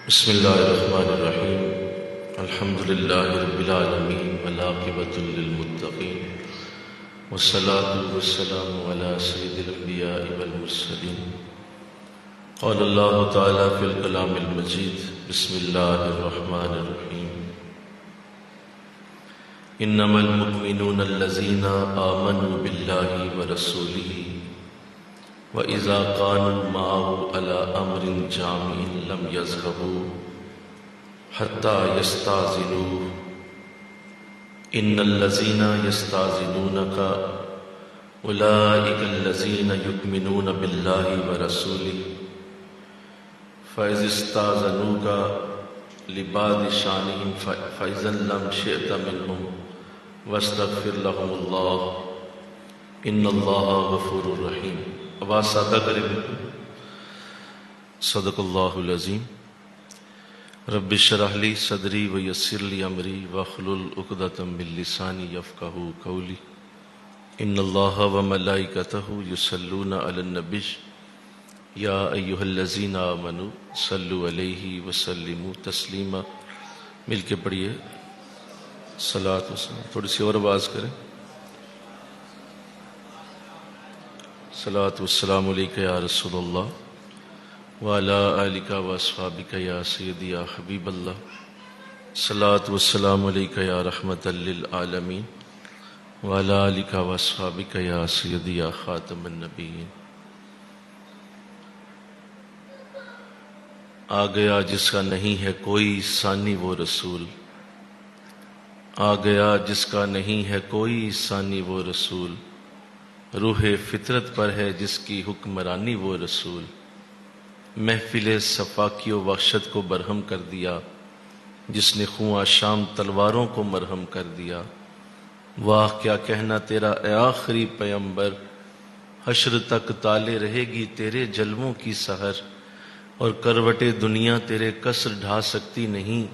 بسم اللہ الرحمن الرحیم الحمد للہ رب العالمین والعاقبۃ للمتقین والصلاة والسلام علی سید الانبیاء والمرسلین قال اللہ تعالی فی الکلام المجید بسم اللہ الرحمن الرحیم انما المؤمنون الذین آمنوا باللہ ورسولہ وَإِذَا كَانُوا مَعَهُ عَلَىٰ أَمْرٍ جَامِعٍ لَمْ يَذْهَبُوا حَتَّىٰ يَسْتَأْذِنُوهُ إِنَّ الَّذِينَ يَسْتَأْذِنُونَكَ أُولَٰئِكَ الَّذِينَ يُؤْمِنُونَ بِاللَّهِ وَرَسُولِهِ فَإِذَا اسْتَأْذَنُوكَ لِبَعْضِ شَأْنِهِمْ فَإِذًا لَّمْ شِئْتَ مِنْهُمْ وَاسْتَغْفِرْ لَهُمُ اللَّهُ إِنَّ اللَّهَ غَفُورٌ رَحِيمٌ۔ آواز سادہ کریں بالکل۔ صدق اللہ العظیم۔ رب اشرح لی صدری ویسر لی امری واحلل عقدۃ من لسانی یفقہوا قولی۔ ان اللہ وملائکتہ یصلون علی النبی یا ایہا الذین آمنوا صلوا علیہ وسلموا تسلیما۔ مل کے پڑھیے صلاۃ وسلام۔ تھوڑی سی اور آواز کریں۔ صلاۃ والسلام علیکہ یا رسول اللہ وعلی آلکہ واصحابکہ یا سیدی یا حبیب اللہ۔ صلاۃ والسلام علیکہ یا رحمۃ للعالمین وعلی آلکہ واصحابکہ یا سیدی یا خاتم النبیین۔ آ گیا جس کا نہیں ہے کوئی ثانی وہ رسول، آ گیا جس کا نہیں ہے کوئی ثانی وہ رسول، روح فطرت پر ہے جس کی حکمرانی وہ رسول، محفل صفا کی و وحشت کو برہم کر دیا جس نے خواں شام تلواروں کو مرہم کر دیا۔ واہ کیا کہنا تیرا اے آخری پیمبر، حشر تک تالے رہے گی تیرے جلووں کی سحر، اور کروٹ دنیا تیرے قصر ڈھا سکتی نہیں،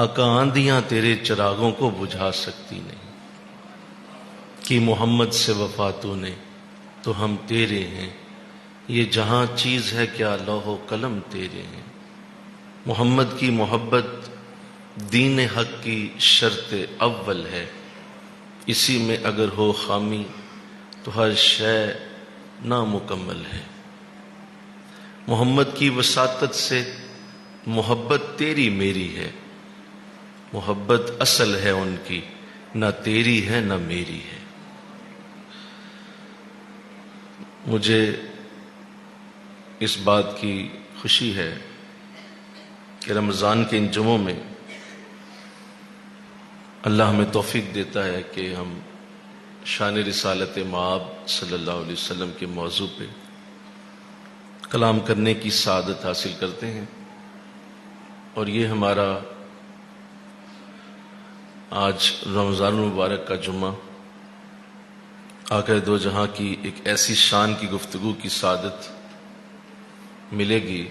آقا آندیاں تیرے چراغوں کو بجھا سکتی نہیں۔ کہ محمد سے وفا تو نے تو ہم تیرے ہیں، یہ جہاں چیز ہے کیا لوح و قلم تیرے ہیں۔ محمد کی محبت دین حق کی شرط اول ہے، اسی میں اگر ہو خامی تو ہر شے نامکمل ہے۔ محمد کی وساطت سے محبت تیری میری ہے، محبت اصل ہے ان کی، نہ تیری ہے نہ میری ہے۔ مجھے اس بات کی خوشی ہے کہ رمضان کے ان جمعوں میں اللہ ہمیں توفیق دیتا ہے کہ ہم شان رسالت مآب صلی اللہ علیہ وسلم کے موضوع پہ کلام کرنے کی سعادت حاصل کرتے ہیں، اور یہ ہمارا آج رمضان المبارک کا جمعہ آقا دو جہاں کی ایک ایسی شان کی گفتگو کی سعادت ملے گی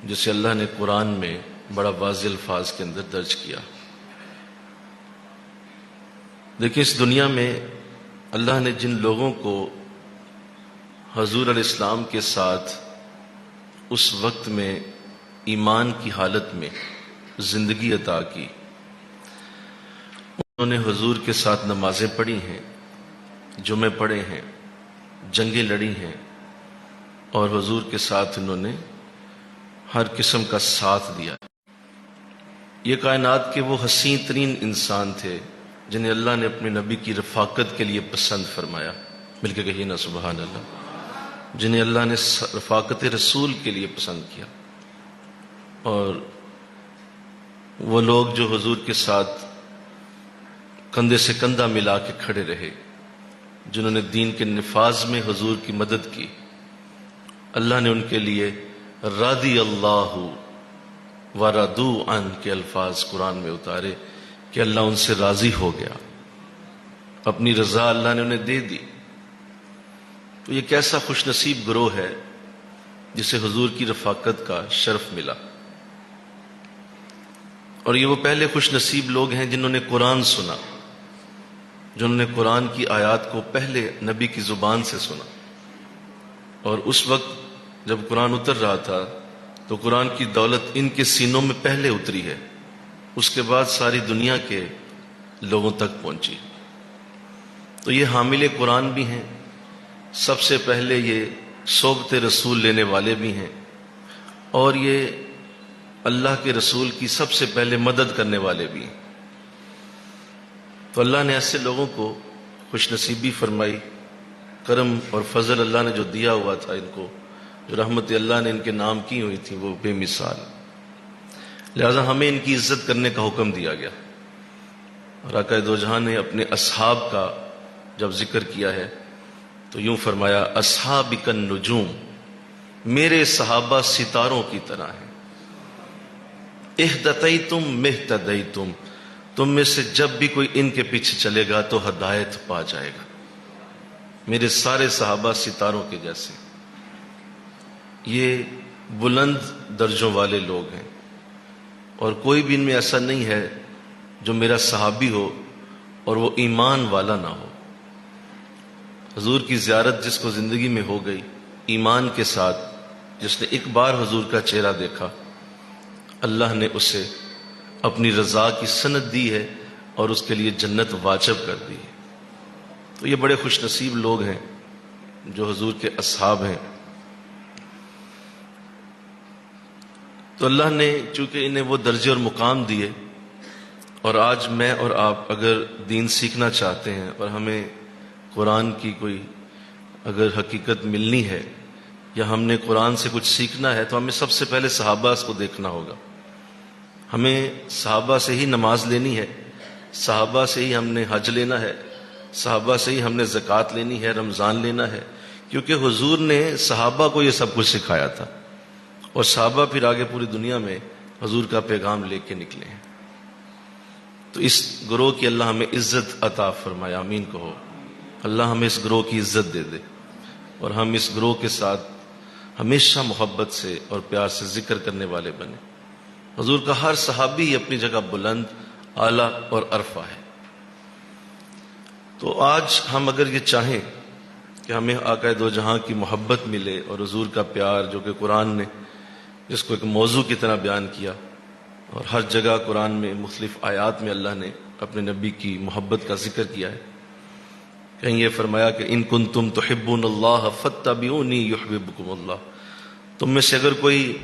جسے اللہ نے قرآن میں بڑا واضح الفاظ کے اندر درج کیا۔ دیکھیں، اس دنیا میں اللہ نے جن لوگوں کو حضور علیہ السلام کے ساتھ اس وقت میں ایمان کی حالت میں زندگی عطا کی، انہوں نے حضور کے ساتھ نمازیں پڑھی ہیں، جمعے پڑھے ہیں، جنگیں لڑی ہیں، اور حضور کے ساتھ انہوں نے ہر قسم کا ساتھ دیا۔ یہ کائنات کے وہ حسین ترین انسان تھے جنہیں اللہ نے اپنے نبی کی رفاقت کے لیے پسند فرمایا۔ مل کے کہیے نا سبحان اللہ۔ جنہیں اللہ نے رفاقت رسول کے لیے پسند کیا، اور وہ لوگ جو حضور کے ساتھ کندھے سے کندھا ملا کے کھڑے رہے، جنہوں نے دین کے نفاذ میں حضور کی مدد کی، اللہ نے ان کے لیے رضی اللہ ورضوا عنہ کے الفاظ قرآن میں اتارے کہ اللہ ان سے راضی ہو گیا، اپنی رضا اللہ نے انہیں دے دی۔ تو یہ کیسا خوش نصیب گروہ ہے جسے حضور کی رفاقت کا شرف ملا، اور یہ وہ پہلے خوش نصیب لوگ ہیں جنہوں نے قرآن سنا، جنہوں نے قرآن کی آیات کو پہلے نبی کی زبان سے سنا، اور اس وقت جب قرآن اتر رہا تھا تو قرآن کی دولت ان کے سینوں میں پہلے اتری ہے، اس کے بعد ساری دنیا کے لوگوں تک پہنچی۔ تو یہ حامل قرآن بھی ہیں، سب سے پہلے یہ صحبت رسول لینے والے بھی ہیں، اور یہ اللہ کے رسول کی سب سے پہلے مدد کرنے والے بھی ہیں۔ تو اللہ نے ایسے لوگوں کو خوش نصیبی فرمائی، کرم اور فضل اللہ نے جو دیا ہوا تھا ان کو، جو رحمت اللہ نے ان کے نام کی ہوئی تھی، وہ بے مثال۔ لہذا ہمیں ان کی عزت کرنے کا حکم دیا گیا، اور آقا دو جہاں نے اپنے اصحاب کا جب ذکر کیا ہے تو یوں فرمایا، اصحابک النجوم، میرے صحابہ ستاروں کی طرح ہیں، اہتدیتم مہتدیتم، تم میں سے جب بھی کوئی ان کے پیچھے چلے گا تو ہدایت پا جائے گا۔ میرے سارے صحابہ ستاروں کے جیسے، یہ بلند درجوں والے لوگ ہیں، اور کوئی بھی ان میں ایسا نہیں ہے جو میرا صحابی ہو اور وہ ایمان والا نہ ہو۔ حضور کی زیارت جس کو زندگی میں ہو گئی ایمان کے ساتھ، جس نے ایک بار حضور کا چہرہ دیکھا، اللہ نے اسے اپنی رضا کی سند دی ہے اور اس کے لیے جنت واجب کر دی ہے۔ تو یہ بڑے خوش نصیب لوگ ہیں جو حضور کے اصحاب ہیں۔ تو اللہ نے چونکہ انہیں وہ درجے اور مقام دیے، اور آج میں اور آپ اگر دین سیکھنا چاہتے ہیں اور ہمیں قرآن کی کوئی اگر حقیقت ملنی ہے یا ہم نے قرآن سے کچھ سیکھنا ہے، تو ہمیں سب سے پہلے صحابہ کو دیکھنا ہوگا۔ ہمیں صحابہ سے ہی نماز لینی ہے، صحابہ سے ہی ہم نے حج لینا ہے، صحابہ سے ہی ہم نے زکوٰۃ لینی ہے، رمضان لینا ہے، کیونکہ حضور نے صحابہ کو یہ سب کچھ سکھایا تھا، اور صحابہ پھر آگے پوری دنیا میں حضور کا پیغام لے کے نکلے ہیں۔ تو اس گروہ کی اللہ ہمیں عزت عطا فرمائے، آمین کہو۔ اللہ ہمیں اس گروہ کی عزت دے دے، اور ہم اس گروہ کے ساتھ ہمیشہ محبت سے اور پیار سے ذکر کرنے والے بنے۔ حضور کا ہر صحابی اپنی جگہ بلند، اعلیٰ اور عرفہ ہے۔ تو آج ہم اگر یہ چاہیں کہ ہمیں آقا دو جہاں کی محبت ملے اور حضور کا پیار، جو کہ قرآن نے جس کو ایک موضوع کی طرح بیان کیا، اور ہر جگہ قرآن میں مختلف آیات میں اللہ نے اپنے نبی کی محبت کا ذکر کیا ہے۔ کہیں یہ فرمایا کہ ان کنتم تحبون اللہ فاتبعونی یحببکم اللہ، تم میں سے اگر کوئی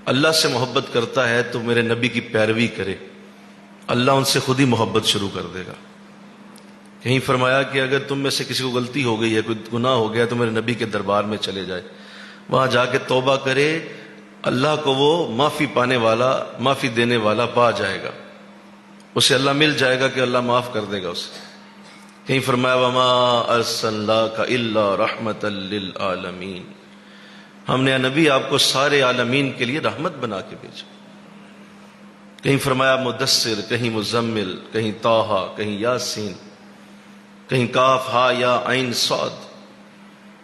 اللہ سے محبت کرتا ہے تو میرے نبی کی پیروی کرے، اللہ ان سے خود ہی محبت شروع کر دے گا۔ کہیں فرمایا کہ اگر تم میں سے کسی کو غلطی ہو گئی ہے، کوئی گناہ ہو گیا، تو میرے نبی کے دربار میں چلے جائے، وہاں جا کے توبہ کرے، اللہ کو وہ معافی پانے والا، معافی دینے والا پا جائے گا، اسے اللہ مل جائے گا کہ اللہ معاف کر دے گا اسے۔ کہیں فرمایا وما ارسلناک الا رحمتا للعالمین، ہم نے نبی آپ کو سارے عالمین کے لیے رحمت بنا کے بھیجا۔ کہیں فرمایا مدثر، کہیں مزمل، کہیں طٰہٰ، کہیں یاسین، کہیں کاف ہا یا عین صاد،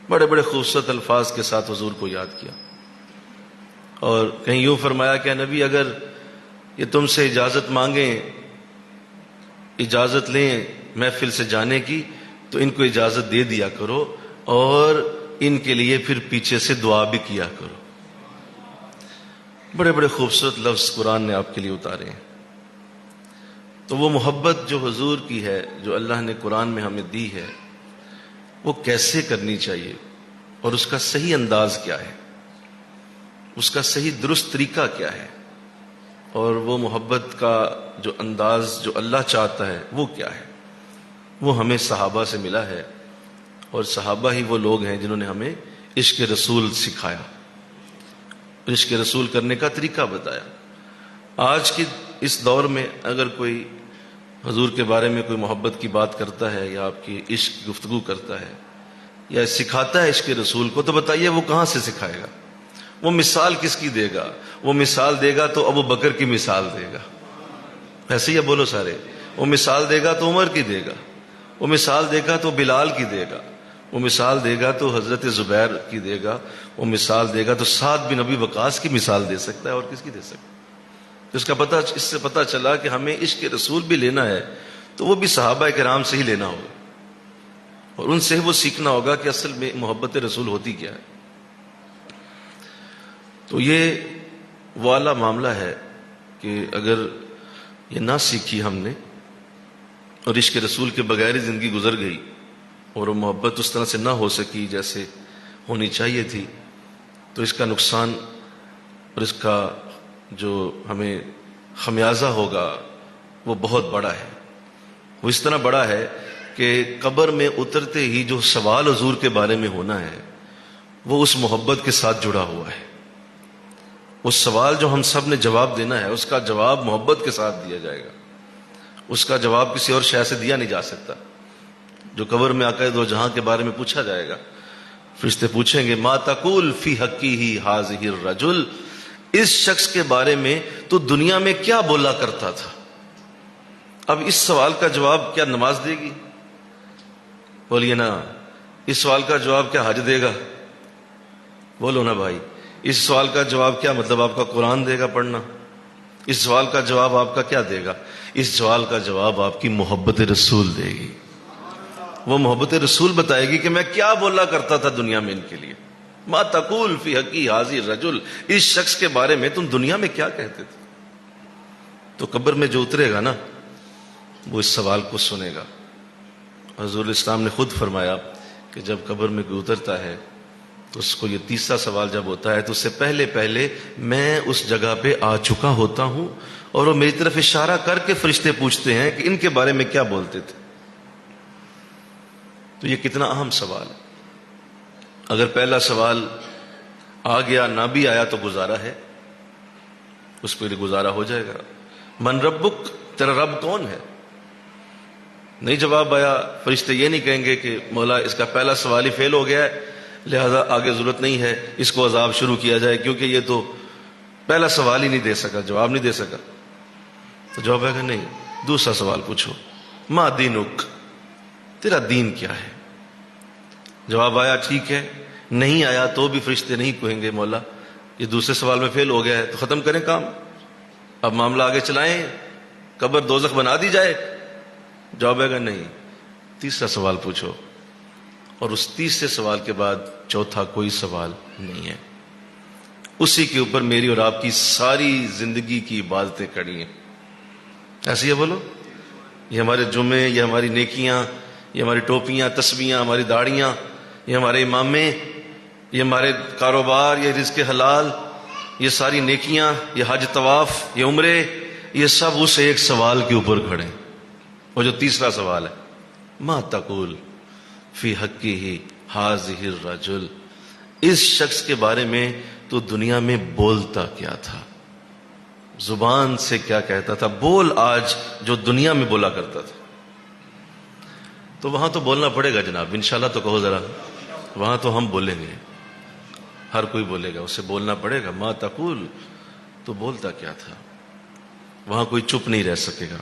بڑے بڑے خوبصورت الفاظ کے ساتھ حضور کو یاد کیا۔ اور کہیں یوں فرمایا کہ نبی اگر یہ تم سے اجازت مانگیں، اجازت لیں محفل سے جانے کی، تو ان کو اجازت دے دیا کرو، اور ان کے لیے پھر پیچھے سے دعا بھی کیا کرو۔ بڑے بڑے خوبصورت لفظ قرآن نے آپ کے لیے اتارے ہیں۔ تو وہ محبت جو حضور کی ہے، جو اللہ نے قرآن میں ہمیں دی ہے، وہ کیسے کرنی چاہیے، اور اس کا صحیح انداز کیا ہے، اس کا صحیح درست طریقہ کیا ہے، اور وہ محبت کا جو انداز جو اللہ چاہتا ہے وہ کیا ہے، وہ ہمیں صحابہ سے ملا ہے، اور صحابہ ہی وہ لوگ ہیں جنہوں نے ہمیں عشق رسول سکھایا، عشق رسول کرنے کا طریقہ بتایا۔ آج کی اس دور میں اگر کوئی حضور کے بارے میں کوئی محبت کی بات کرتا ہے، یا آپ کی عشق گفتگو کرتا ہے، یا سکھاتا ہے عشق رسول کو، تو بتائیے وہ کہاں سے سکھائے گا؟ وہ مثال کس کی دے گا؟ وہ مثال دے گا تو ابو بکر کی مثال دے گا، ایسے ہی بولو سارے۔ وہ مثال دے گا تو عمر کی دے گا، وہ مثال دے گا تو بلال کی دے گا، وہ مثال دے گا تو حضرت زبیر کی دے گا، وہ مثال دے گا تو سعد بن ابی وقاص کی مثال دے سکتا ہے، اور کس کی دے سکتا ہے؟ اس سے پتہ چلا کہ ہمیں عشق رسول بھی لینا ہے تو وہ بھی صحابہ کرام سے ہی لینا ہوگا، اور ان سے وہ سیکھنا ہوگا کہ اصل میں محبت رسول ہوتی کیا ہے۔ تو یہ وہ والا معاملہ ہے کہ اگر یہ نہ سیکھی ہم نے اور عشق رسول کے بغیر ہی زندگی گزر گئی اور وہ محبت اس طرح سے نہ ہو سکی جیسے ہونی چاہیے تھی، تو اس کا نقصان اور اس کا جو ہمیں خمیازہ ہوگا وہ بہت بڑا ہے۔ وہ اس طرح بڑا ہے کہ قبر میں اترتے ہی جو سوال حضور کے بارے میں ہونا ہے وہ اس محبت کے ساتھ جڑا ہوا ہے۔ اس سوال جو ہم سب نے جواب دینا ہے اس کا جواب محبت کے ساتھ دیا جائے گا، اس کا جواب کسی اور شے سے دیا نہیں جا سکتا۔ جو قبر میں آقا دو جہاں کے بارے میں پوچھا جائے گا، فرشتے پوچھیں گے ما تقول فی حقیہ ھذہ الرجل، اس شخص کے بارے میں تو دنیا میں کیا بولا کرتا تھا۔ اب اس سوال کا جواب کیا نماز دے گی؟ بولیے نا۔ اس سوال کا جواب کیا حج دے گا؟ بولو نا بھائی۔ اس سوال کا جواب کیا مطلب آپ کا قرآن دے گا پڑھنا؟ اس سوال کا جواب آپ کا کیا دے گا؟ اس سوال کا جواب آپ کی محبت رسول دے گی۔ وہ محبت رسول بتائے گی کہ میں کیا بولا کرتا تھا دنیا میں ان کے لیے۔ ما تقول فی حقی ھذہ الرجل، اس شخص کے بارے میں تم دنیا میں کیا کہتے تھے؟ تو قبر میں جو اترے گا نا وہ اس سوال کو سنے گا۔ حضور اسلام نے خود فرمایا کہ جب قبر میں کوئی اترتا ہے تو اس کو یہ تیسرا سوال جب ہوتا ہے تو اس سے پہلے پہلے میں اس جگہ پہ آ چکا ہوتا ہوں اور وہ میری طرف اشارہ کر کے فرشتے پوچھتے ہیں کہ ان کے بارے میں کیا بولتے تھے۔ تو یہ کتنا اہم سوال ہے۔ اگر پہلا سوال آ گیا نہ بھی آیا تو گزارا ہے، اس پہ گزارا ہو جائے گا۔ من ربک، تیرا رب کون ہے؟ نہیں جواب آیا، فرشتے یہ نہیں کہیں گے کہ مولا اس کا پہلا سوال ہی فیل ہو گیا ہے لہذا آگے ضرورت نہیں ہے، اس کو عذاب شروع کیا جائے کیونکہ یہ تو پہلا سوال ہی نہیں دے سکا، جواب نہیں دے سکا۔ تو جواب ہے کہ نہیں، دوسرا سوال پوچھو، ما دینک، تیرا دین کیا ہے؟ جواب آیا ٹھیک ہے، نہیں آیا تو بھی فرشتے نہیں کہیں گے مولا یہ دوسرے سوال میں فیل ہو گیا ہے تو ختم کریں کام، اب معاملہ آگے چلائیں، قبر دوزخ بنا دی جائے۔ جواب ہے کہ نہیں، تیسرا سوال پوچھو، اور اس تیسرے سوال کے بعد چوتھا کوئی سوال نہیں ہے۔ اسی کے اوپر میری اور آپ کی ساری زندگی کی عبادتیں کھڑی ہیں۔ ایسے ہی بولو، یہ ہمارے جمعے، یہ ہماری نیکیاں، یہ ہماری ٹوپیاں، تسبیحاں، ہماری داڑیاں، یہ ہمارے امامے، یہ ہمارے کاروبار، یہ رزق حلال، یہ ساری نیکیاں، یہ حج، طواف، یہ عمرے، یہ سب اس ایک سوال کے اوپر کھڑے ہیں۔ وہ جو تیسرا سوال ہے، ما تقول فی حقہ ھذہ الرجل، اس شخص کے بارے میں تو دنیا میں بولتا کیا تھا، زبان سے کیا کہتا تھا، بول آج جو دنیا میں بولا کرتا تھا۔ تو وہاں تو بولنا پڑے گا جناب، انشاءاللہ تو کہو ذرا، وہاں تو ہم بولیں گے، ہر کوئی بولے گا، اسے بولنا پڑے گا، ما تقول، تو بولتا کیا تھا۔ وہاں کوئی چپ نہیں رہ سکے گا،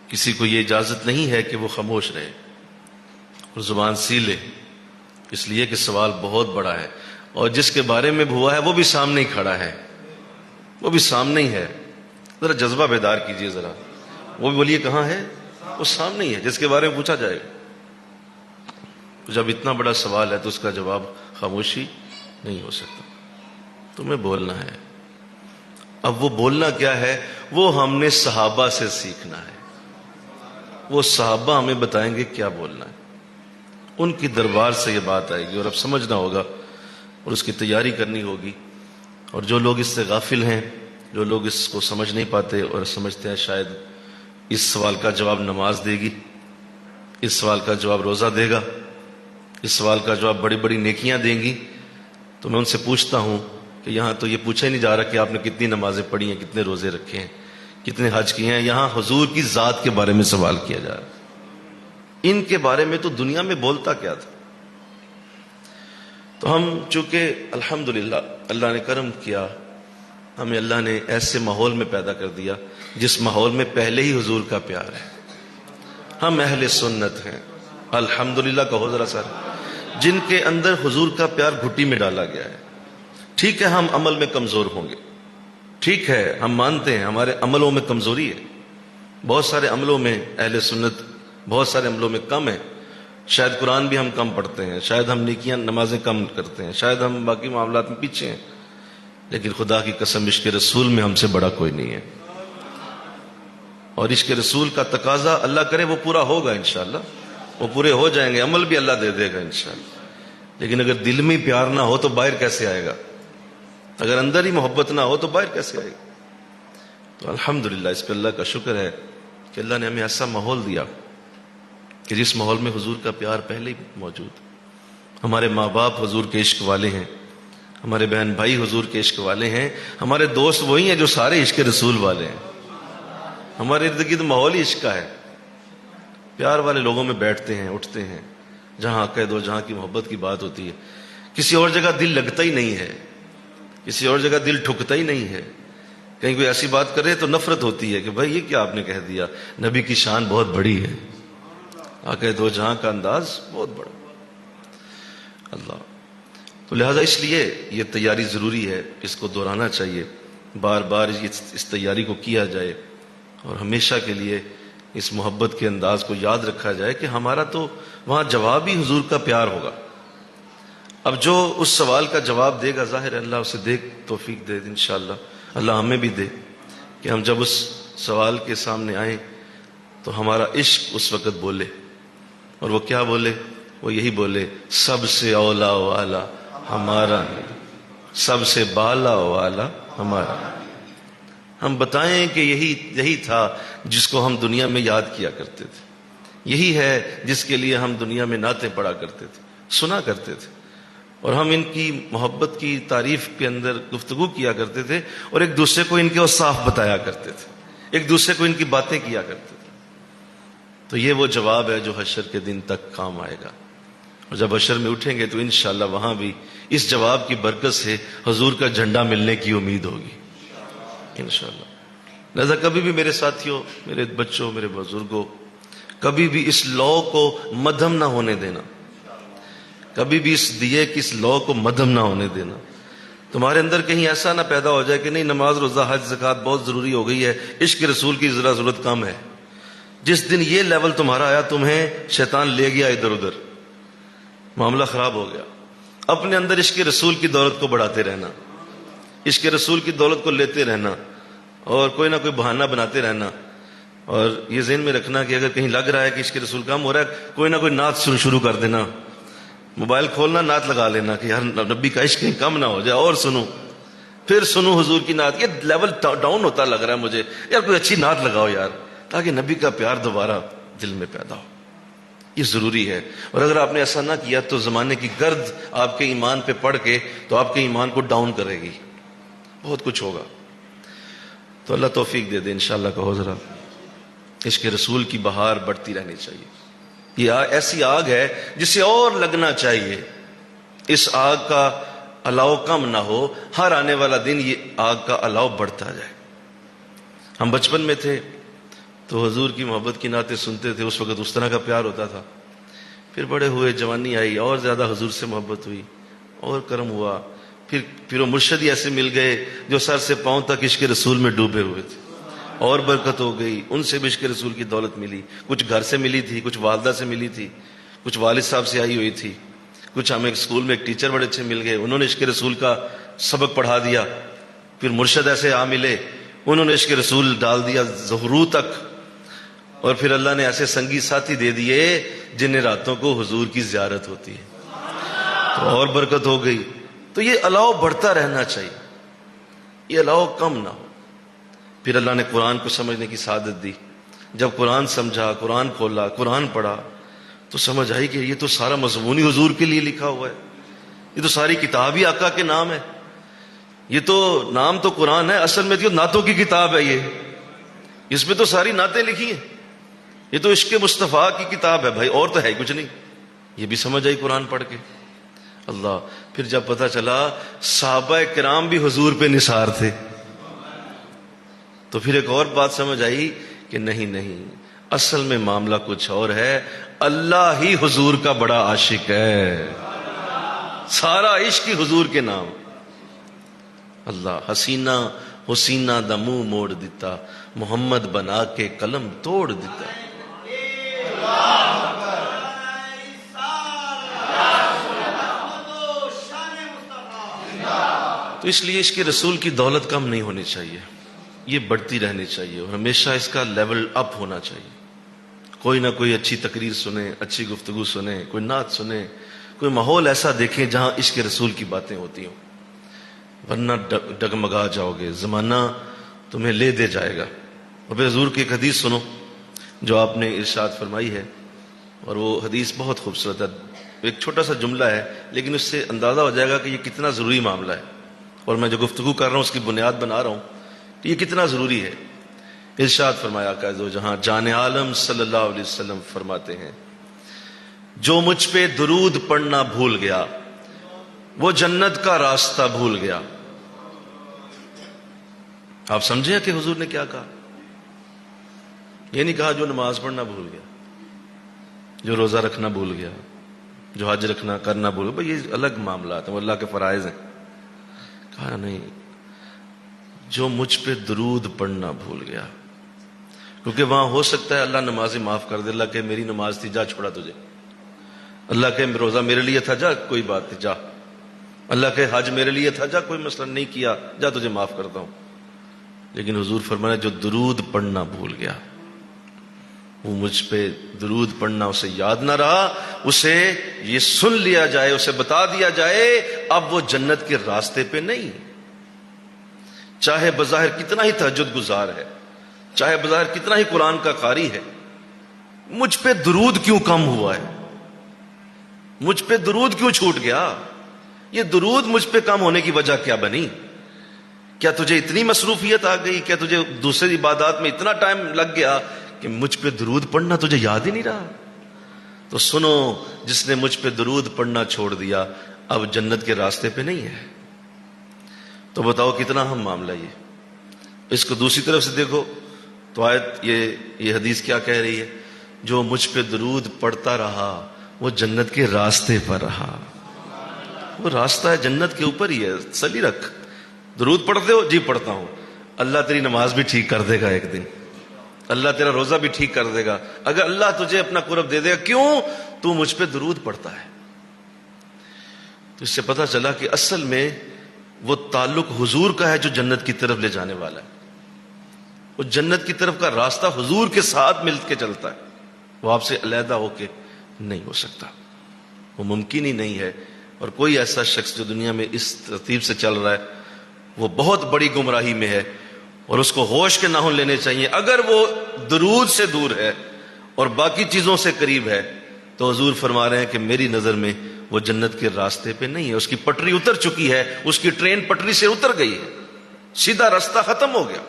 کسی کو یہ اجازت نہیں ہے کہ وہ خاموش رہے اور زبان سی لے، اس لیے کہ سوال بہت بڑا ہے، اور جس کے بارے میں ہوا ہے وہ بھی سامنے ہی کھڑا ہے، وہ بھی سامنے ہی ہے۔ ذرا جذبہ بیدار کیجئے ذرا، وہ بھی بولیے کہاں ہے، وہ سامنے ہی ہے جس کے بارے میں پوچھا جائے گا۔ جب اتنا بڑا سوال ہے تو اس کا جواب خاموشی نہیں ہو سکتا، تمہیں بولنا ہے۔ اب وہ بولنا کیا ہے، وہ ہم نے صحابہ سے سیکھنا ہے، وہ صحابہ ہمیں بتائیں گے کیا بولنا ہے، ان کی دربار سے یہ بات آئے گی اور اب سمجھنا ہوگا اور اس کی تیاری کرنی ہوگی۔ اور جو لوگ اس سے غافل ہیں، جو لوگ اس کو سمجھ نہیں پاتے اور سمجھتے ہیں شاید اس سوال کا جواب نماز دے گی، اس سوال کا جواب روزہ دے گا، اس سوال کا جواب بڑی بڑی نیکیاں دیں گی، تو میں ان سے پوچھتا ہوں کہ یہاں تو یہ پوچھا ہی نہیں جا رہا کہ آپ نے کتنی نمازیں پڑھی ہیں، کتنے روزے رکھے ہیں، کتنے حج کیے ہیں، یہاں حضور کی ذات کے بارے میں سوال کیا جا رہا ہے۔ ان کے بارے میں تو دنیا میں بولتا کیا تھا۔ تو ہم چونکہ الحمدللہ اللہ نے کرم کیا، ہمیں اللہ نے ایسے ماحول میں پیدا کر دیا جس ماحول میں پہلے ہی حضور کا پیار ہے، ہم اہل سنت ہیں الحمدللہ، کہو ذرا سر، جن کے اندر حضور کا پیار گھٹی میں ڈالا گیا ہے۔ ٹھیک ہے ہم عمل میں کمزور ہوں گے، ٹھیک ہے ہم مانتے ہیں ہمارے عملوں میں کمزوری ہے، بہت سارے عملوں میں اہل سنت بہت سارے عملوں میں کم ہے، شاید قرآن بھی ہم کم پڑھتے ہیں، شاید ہم نیکیاں نمازیں کم کرتے ہیں، شاید ہم باقی معاملات میں پیچھے ہیں، لیکن خدا کی قسم عشق رسول میں ہم سے بڑا کوئی نہیں ہے. اور عشق رسول کا تقاضا اللہ کرے وہ پورا ہوگا انشاءاللہ، وہ پورے ہو جائیں گے، عمل بھی اللہ دے دے گا انشاءاللہ. لیکن اگر دل میں پیار نہ ہو تو باہر کیسے آئے گا؟ اگر اندر ہی محبت نہ ہو تو باہر کیسے آئے گا؟ تو الحمدللہ اس پہ اللہ کا شکر ہے کہ اللہ نے ہمیں ایسا ماحول دیا کہ جس ماحول میں حضور کا پیار پہلے ہی موجود. ہمارے ماں باپ حضور کے عشق والے ہیں، ہمارے بہن بھائی حضور کے عشق والے ہیں، ہمارے دوست وہی ہیں جو سارے عشق رسول والے ہیں. ہمارے ارد گرد ماحول ہی عشق کا ہے. پیار والے لوگوں میں بیٹھتے ہیں، اٹھتے ہیں، جہاں عقید و جہاں کی محبت کی بات ہوتی ہے. کسی اور جگہ دل لگتا ہی نہیں ہے، کسی اور جگہ دل ٹھکتا ہی نہیں ہے. کہیں کوئی ایسی بات کرے تو نفرت ہوتی ہے کہ بھائی یہ کیا آپ نے کہہ دیا. نبی کی شان بہت بڑی ہے، عقید و جہاں کا انداز بہت بڑا. اللہ تو لہذا اس لیے یہ تیاری ضروری ہے، اس کو دہرانا چاہیے، بار بار اس تیاری کو کیا جائے اور ہمیشہ کے لیے اس محبت کے انداز کو یاد رکھا جائے کہ ہمارا تو وہاں جواب ہی حضور کا پیار ہوگا. اب جو اس سوال کا جواب دے گا ظاہر ہے اللہ اسے دے توفیق دے انشاءاللہ. اللہ ہمیں بھی دے کہ ہم جب اس سوال کے سامنے آئیں تو ہمارا عشق اس وقت بولے. اور وہ کیا بولے؟ وہ یہی بولے سب سے اولا والا ہمارا نہیں، سب سے بالا والا ہمارا. ہم بتائیں کہ یہی تھا جس کو ہم دنیا میں یاد کیا کرتے تھے، یہی ہے جس کے لیے ہم دنیا میں نعتیں پڑھا کرتے تھے، سنا کرتے تھے، اور ہم ان کی محبت کی تعریف کے اندر گفتگو کیا کرتے تھے اور ایک دوسرے کو ان کے اوصاف بتایا کرتے تھے، ایک دوسرے کو ان کی باتیں کیا کرتے تھے. تو یہ وہ جواب ہے جو حشر کے دن تک کام آئے گا. اور جب حشر میں اٹھیں گے تو انشاءاللہ وہاں بھی اس جواب کی برکت سے حضور کا جھنڈا ملنے کی امید ہوگی انشاءاللہ. لہذا کبھی بھی میرے ساتھیوں، میرے بچوں، میرے بزرگوں، کبھی بھی اس لو کو مدھم نہ ہونے دینا، کبھی بھی اس دیے کی اس لو کو مدھم نہ ہونے دینا. تمہارے اندر کہیں ایسا نہ پیدا ہو جائے کہ نہیں نماز روزہ حج زکوٰۃ بہت ضروری ہو گئی ہے، عشق رسول کی ذرا ضرورت کم ہے. جس دن یہ لیول تمہارا آیا تمہیں شیطان لے گیا ادھر ادھر، معاملہ خراب ہو گیا. اپنے اندر عشق رسول کی دولت کو بڑھاتے رہنا، عشق رسول کی دولت کو لیتے رہنا اور کوئی نہ کوئی بہانہ بناتے رہنا. اور یہ ذہن میں رکھنا کہ اگر کہیں لگ رہا ہے کہ عشق رسول کم ہو رہا ہے، کوئی نہ کوئی نعت شروع کر دینا، موبائل کھولنا نعت لگا لینا کہ یار نبی کا عشق کہیں کم نہ ہو جائے، اور سنو، پھر سنو حضور کی نعت. یہ لیول ڈاؤن ہوتا لگ رہا ہے مجھے، یار کوئی اچھی نعت لگاؤ یار، تاکہ نبی کا پیار دوبارہ دل میں پیدا ہو. یہ ضروری ہے. اور اگر آپ نے ایسا نہ کیا تو زمانے کی گرد آپ کے ایمان پہ پڑ کے تو آپ کے ایمان کو ڈاؤن کرے گی، بہت کچھ ہوگا. تو اللہ توفیق دے دے انشاءاللہ. کہو ذرا عشق رسول کی بہار بڑھتی رہنی چاہیے. یہ ایسی آگ ہے جسے اور لگنا چاہیے، اس آگ کا الاؤ کم نہ ہو، ہر آنے والا دن یہ آگ کا الاؤ بڑھتا جائے. ہم بچپن میں تھے تو حضور کی محبت کی نعتیں سنتے تھے، اس وقت اس طرح کا پیار ہوتا تھا. پھر بڑے ہوئے، جوانی آئی، اور زیادہ حضور سے محبت ہوئی اور کرم ہوا. پھر وہ مرشد ہی ایسے مل گئے جو سر سے پاؤں تک عشق رسول میں ڈوبے ہوئے تھے، اور برکت ہو گئی. ان سے بھی عشق رسول کی دولت ملی، کچھ گھر سے ملی تھی، کچھ والدہ سے ملی تھی، کچھ والد صاحب سے آئی ہوئی تھی، کچھ ہمیں اسکول میں ایک ٹیچر بڑے اچھے مل گئے، انہوں نے عشق رسول کا سبق پڑھا دیا. پھر مرشد ایسے ملے، انہوں نے عشق رسول ڈال دیا ظہرو تک. اور پھر اللہ نے ایسے سنگی ساتھی دے دیے جن راتوں کو حضور کی زیارت ہوتی ہے، تو اور برکت ہو گئی. تو یہ الاؤ بڑھتا رہنا چاہیے، یہ الاؤ کم نہ ہو. پھر اللہ نے قرآن کو سمجھنے کی سعادت دی. جب قرآن سمجھا، قرآن کھولا، قرآن پڑھا تو سمجھ آئی کہ یہ تو سارا مضمون ہی حضور کے لیے لکھا ہوا ہے، یہ تو ساری کتاب ہی آقا کے نام ہے. یہ تو نام تو قرآن ہے، اصل میں تو نعتوں کی کتاب ہے. اس میں تو ساری نعتیں لکھی ہیں، یہ تو عشق مصطفیٰ کی کتاب ہے بھائی، اور تو ہے کچھ نہیں. یہ بھی سمجھ آئی قرآن پڑھ کے. اللہ پھر جب پتہ چلا صحابہ کرام بھی حضور پہ نثار تھے تو پھر ایک اور بات سمجھ آئی کہ نہیں، اصل میں معاملہ کچھ اور ہے. اللہ ہی حضور کا بڑا عاشق ہے، سارا عشق ہی حضور کے نام. اللہ حسینہ دا منہ موڑ دیتا، محمد بنا کے قلم توڑ دیتا. تو اس لیے عشق رسول کی دولت کم نہیں ہونی چاہیے، یہ بڑھتی رہنی چاہیے اور ہمیشہ اس کا لیول اپ ہونا چاہیے۔ کوئی نہ کوئی اچھی تقریر سنیں، اچھی گفتگو سنیں، کوئی نعت سنیں، کوئی ماحول ایسا دیکھیں جہاں عشق رسول کی باتیں ہوتی ہوں، ورنہ ڈگمگا جاؤ گے، زمانہ تمہیں لے دے جائے گا۔ اور پھر حضور کی ایک حدیث سنو جو آپ نے ارشاد فرمائی ہے، اور وہ حدیث بہت خوبصورت ہے، ایک چھوٹا سا جملہ ہے لیکن اس سے اندازہ ہو جائے گا کہ یہ کتنا ضروری معاملہ ہے، اور میں جو گفتگو کر رہا ہوں اس کی بنیاد بنا رہا ہوں کہ یہ کتنا ضروری ہے۔ ارشاد فرمایا آقا ذو جہاں جان عالم صلی اللہ علیہ وسلم فرماتے ہیں، جو مجھ پہ درود پڑھنا بھول گیا وہ جنت کا راستہ بھول گیا۔ آپ سمجھیں کہ حضور نے کیا کہا؟ یہ نہیں کہا جو نماز پڑھنا بھول گیا، جو روزہ رکھنا بھول گیا، جو حج رکھنا کرنا بھول گیا، بھئی یہ الگ معاملات ہیں، وہ اللہ کے فرائض ہیں۔ کہا نہیں، جو مجھ پہ درود پڑھنا بھول گیا، کیونکہ وہاں ہو سکتا ہے اللہ نمازیں معاف کر دے، اللہ کہ میری نماز تھی جا چھوڑا تجھے، اللہ کہ روزہ میرے لیے تھا جا کوئی بات نہیں جا، اللہ کہ حج میرے لیے تھا جا کوئی مسئلہ نہیں کیا جا تجھے معاف کرتا ہوں۔ لیکن حضور فرمایا جو درود پڑھنا بھول گیا، وہ مجھ پہ درود پڑھنا اسے یاد نہ رہا، اسے یہ سن لیا جائے، اسے بتا دیا جائے اب وہ جنت کے راستے پہ نہیں، چاہے بظاہر کتنا ہی تہجد گزار ہے، چاہے بظاہر کتنا ہی قرآن کا قاری ہے، مجھ پہ درود کیوں کم ہوا ہے، مجھ پہ درود کیوں چھوٹ گیا، یہ درود مجھ پہ کم ہونے کی وجہ کیا بنی؟ کیا تجھے اتنی مصروفیت آ گئی؟ کیا تجھے دوسری عبادات میں اتنا ٹائم لگ گیا کہ مجھ پہ درود پڑھنا تجھے یاد ہی نہیں رہا؟ تو سنو، جس نے مجھ پہ درود پڑھنا چھوڑ دیا اب جنت کے راستے پہ نہیں ہے۔ تو بتاؤ کتنا اہم معاملہ یہ۔ اس کو دوسری طرف سے دیکھو تو آیت یہ حدیث کیا کہہ رہی ہے؟ جو مجھ پہ درود پڑھتا رہا وہ جنت کے راستے پر رہا۔ وہ راستہ ہے جنت کے اوپر ہی ہے، تسلی رکھ۔ درود پڑھتے ہو؟ جی پڑھتا ہوں۔ اللہ تیری نماز بھی ٹھیک کر دے گا ایک دن، اللہ تیرا روزہ بھی ٹھیک کر دے گا اگر اللہ تجھے اپنا قرب دے دے گا۔ کیوں؟ تو مجھ پہ درود پڑھتا ہے۔ تو اس سے پتہ چلا کہ اصل میں وہ تعلق حضور کا ہے جو جنت کی طرف لے جانے والا ہے۔ وہ جنت کی طرف کا راستہ حضور کے ساتھ مل کے چلتا ہے، وہ آپ سے علیحدہ ہو کے نہیں ہو سکتا، وہ ممکن ہی نہیں ہے۔ اور کوئی ایسا شخص جو دنیا میں اس ترتیب سے چل رہا ہے وہ بہت بڑی گمراہی میں ہے، اور اس کو ہوش کے ناخن لینے چاہیے۔ اگر وہ درود سے دور ہے اور باقی چیزوں سے قریب ہے تو حضور فرما رہے ہیں کہ میری نظر میں وہ جنت کے راستے پہ نہیں ہے، اس کی پٹری اتر چکی ہے، اس کی ٹرین پٹری سے اتر گئی ہے، سیدھا راستہ ختم ہو گیا۔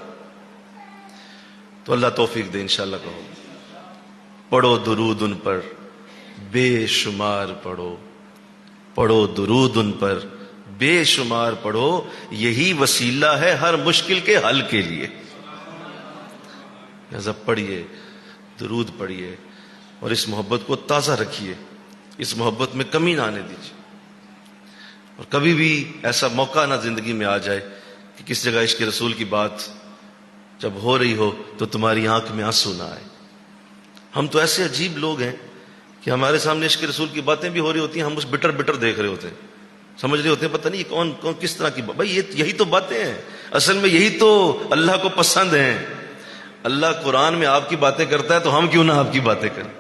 تو اللہ توفیق دے، انشاءاللہ کہو پڑھو درود ان پر بے شمار پڑھو، پڑھو درود ان پر بے شمار پڑھو، یہی وسیلہ ہے ہر مشکل کے حل کے لیے۔ لہذا پڑھیے، درود پڑھیے، اور اس محبت کو تازہ رکھیے، اس محبت میں کمی نہ آنے دیجیے۔ اور کبھی بھی ایسا موقع نہ زندگی میں آ جائے کہ کس جگہ عشق رسول کی بات جب ہو رہی ہو تو تمہاری آنکھ میں آنسو نہ آئے۔ ہم تو ایسے عجیب لوگ ہیں کہ ہمارے سامنے عشق رسول کی باتیں بھی ہو رہی ہوتی ہیں، ہم اس بٹر بٹر دیکھ رہے ہوتے ہیں، سمجھ رہے ہوتے ہیں پتہ نہیں کون کس طرح کی بھائی یہی تو باتیں ہیں، اصل میں یہی تو اللہ کو پسند ہیں۔ اللہ قرآن میں آپ کی باتیں کرتا ہے تو ہم کیوں نہ آپ کی باتیں کریں؟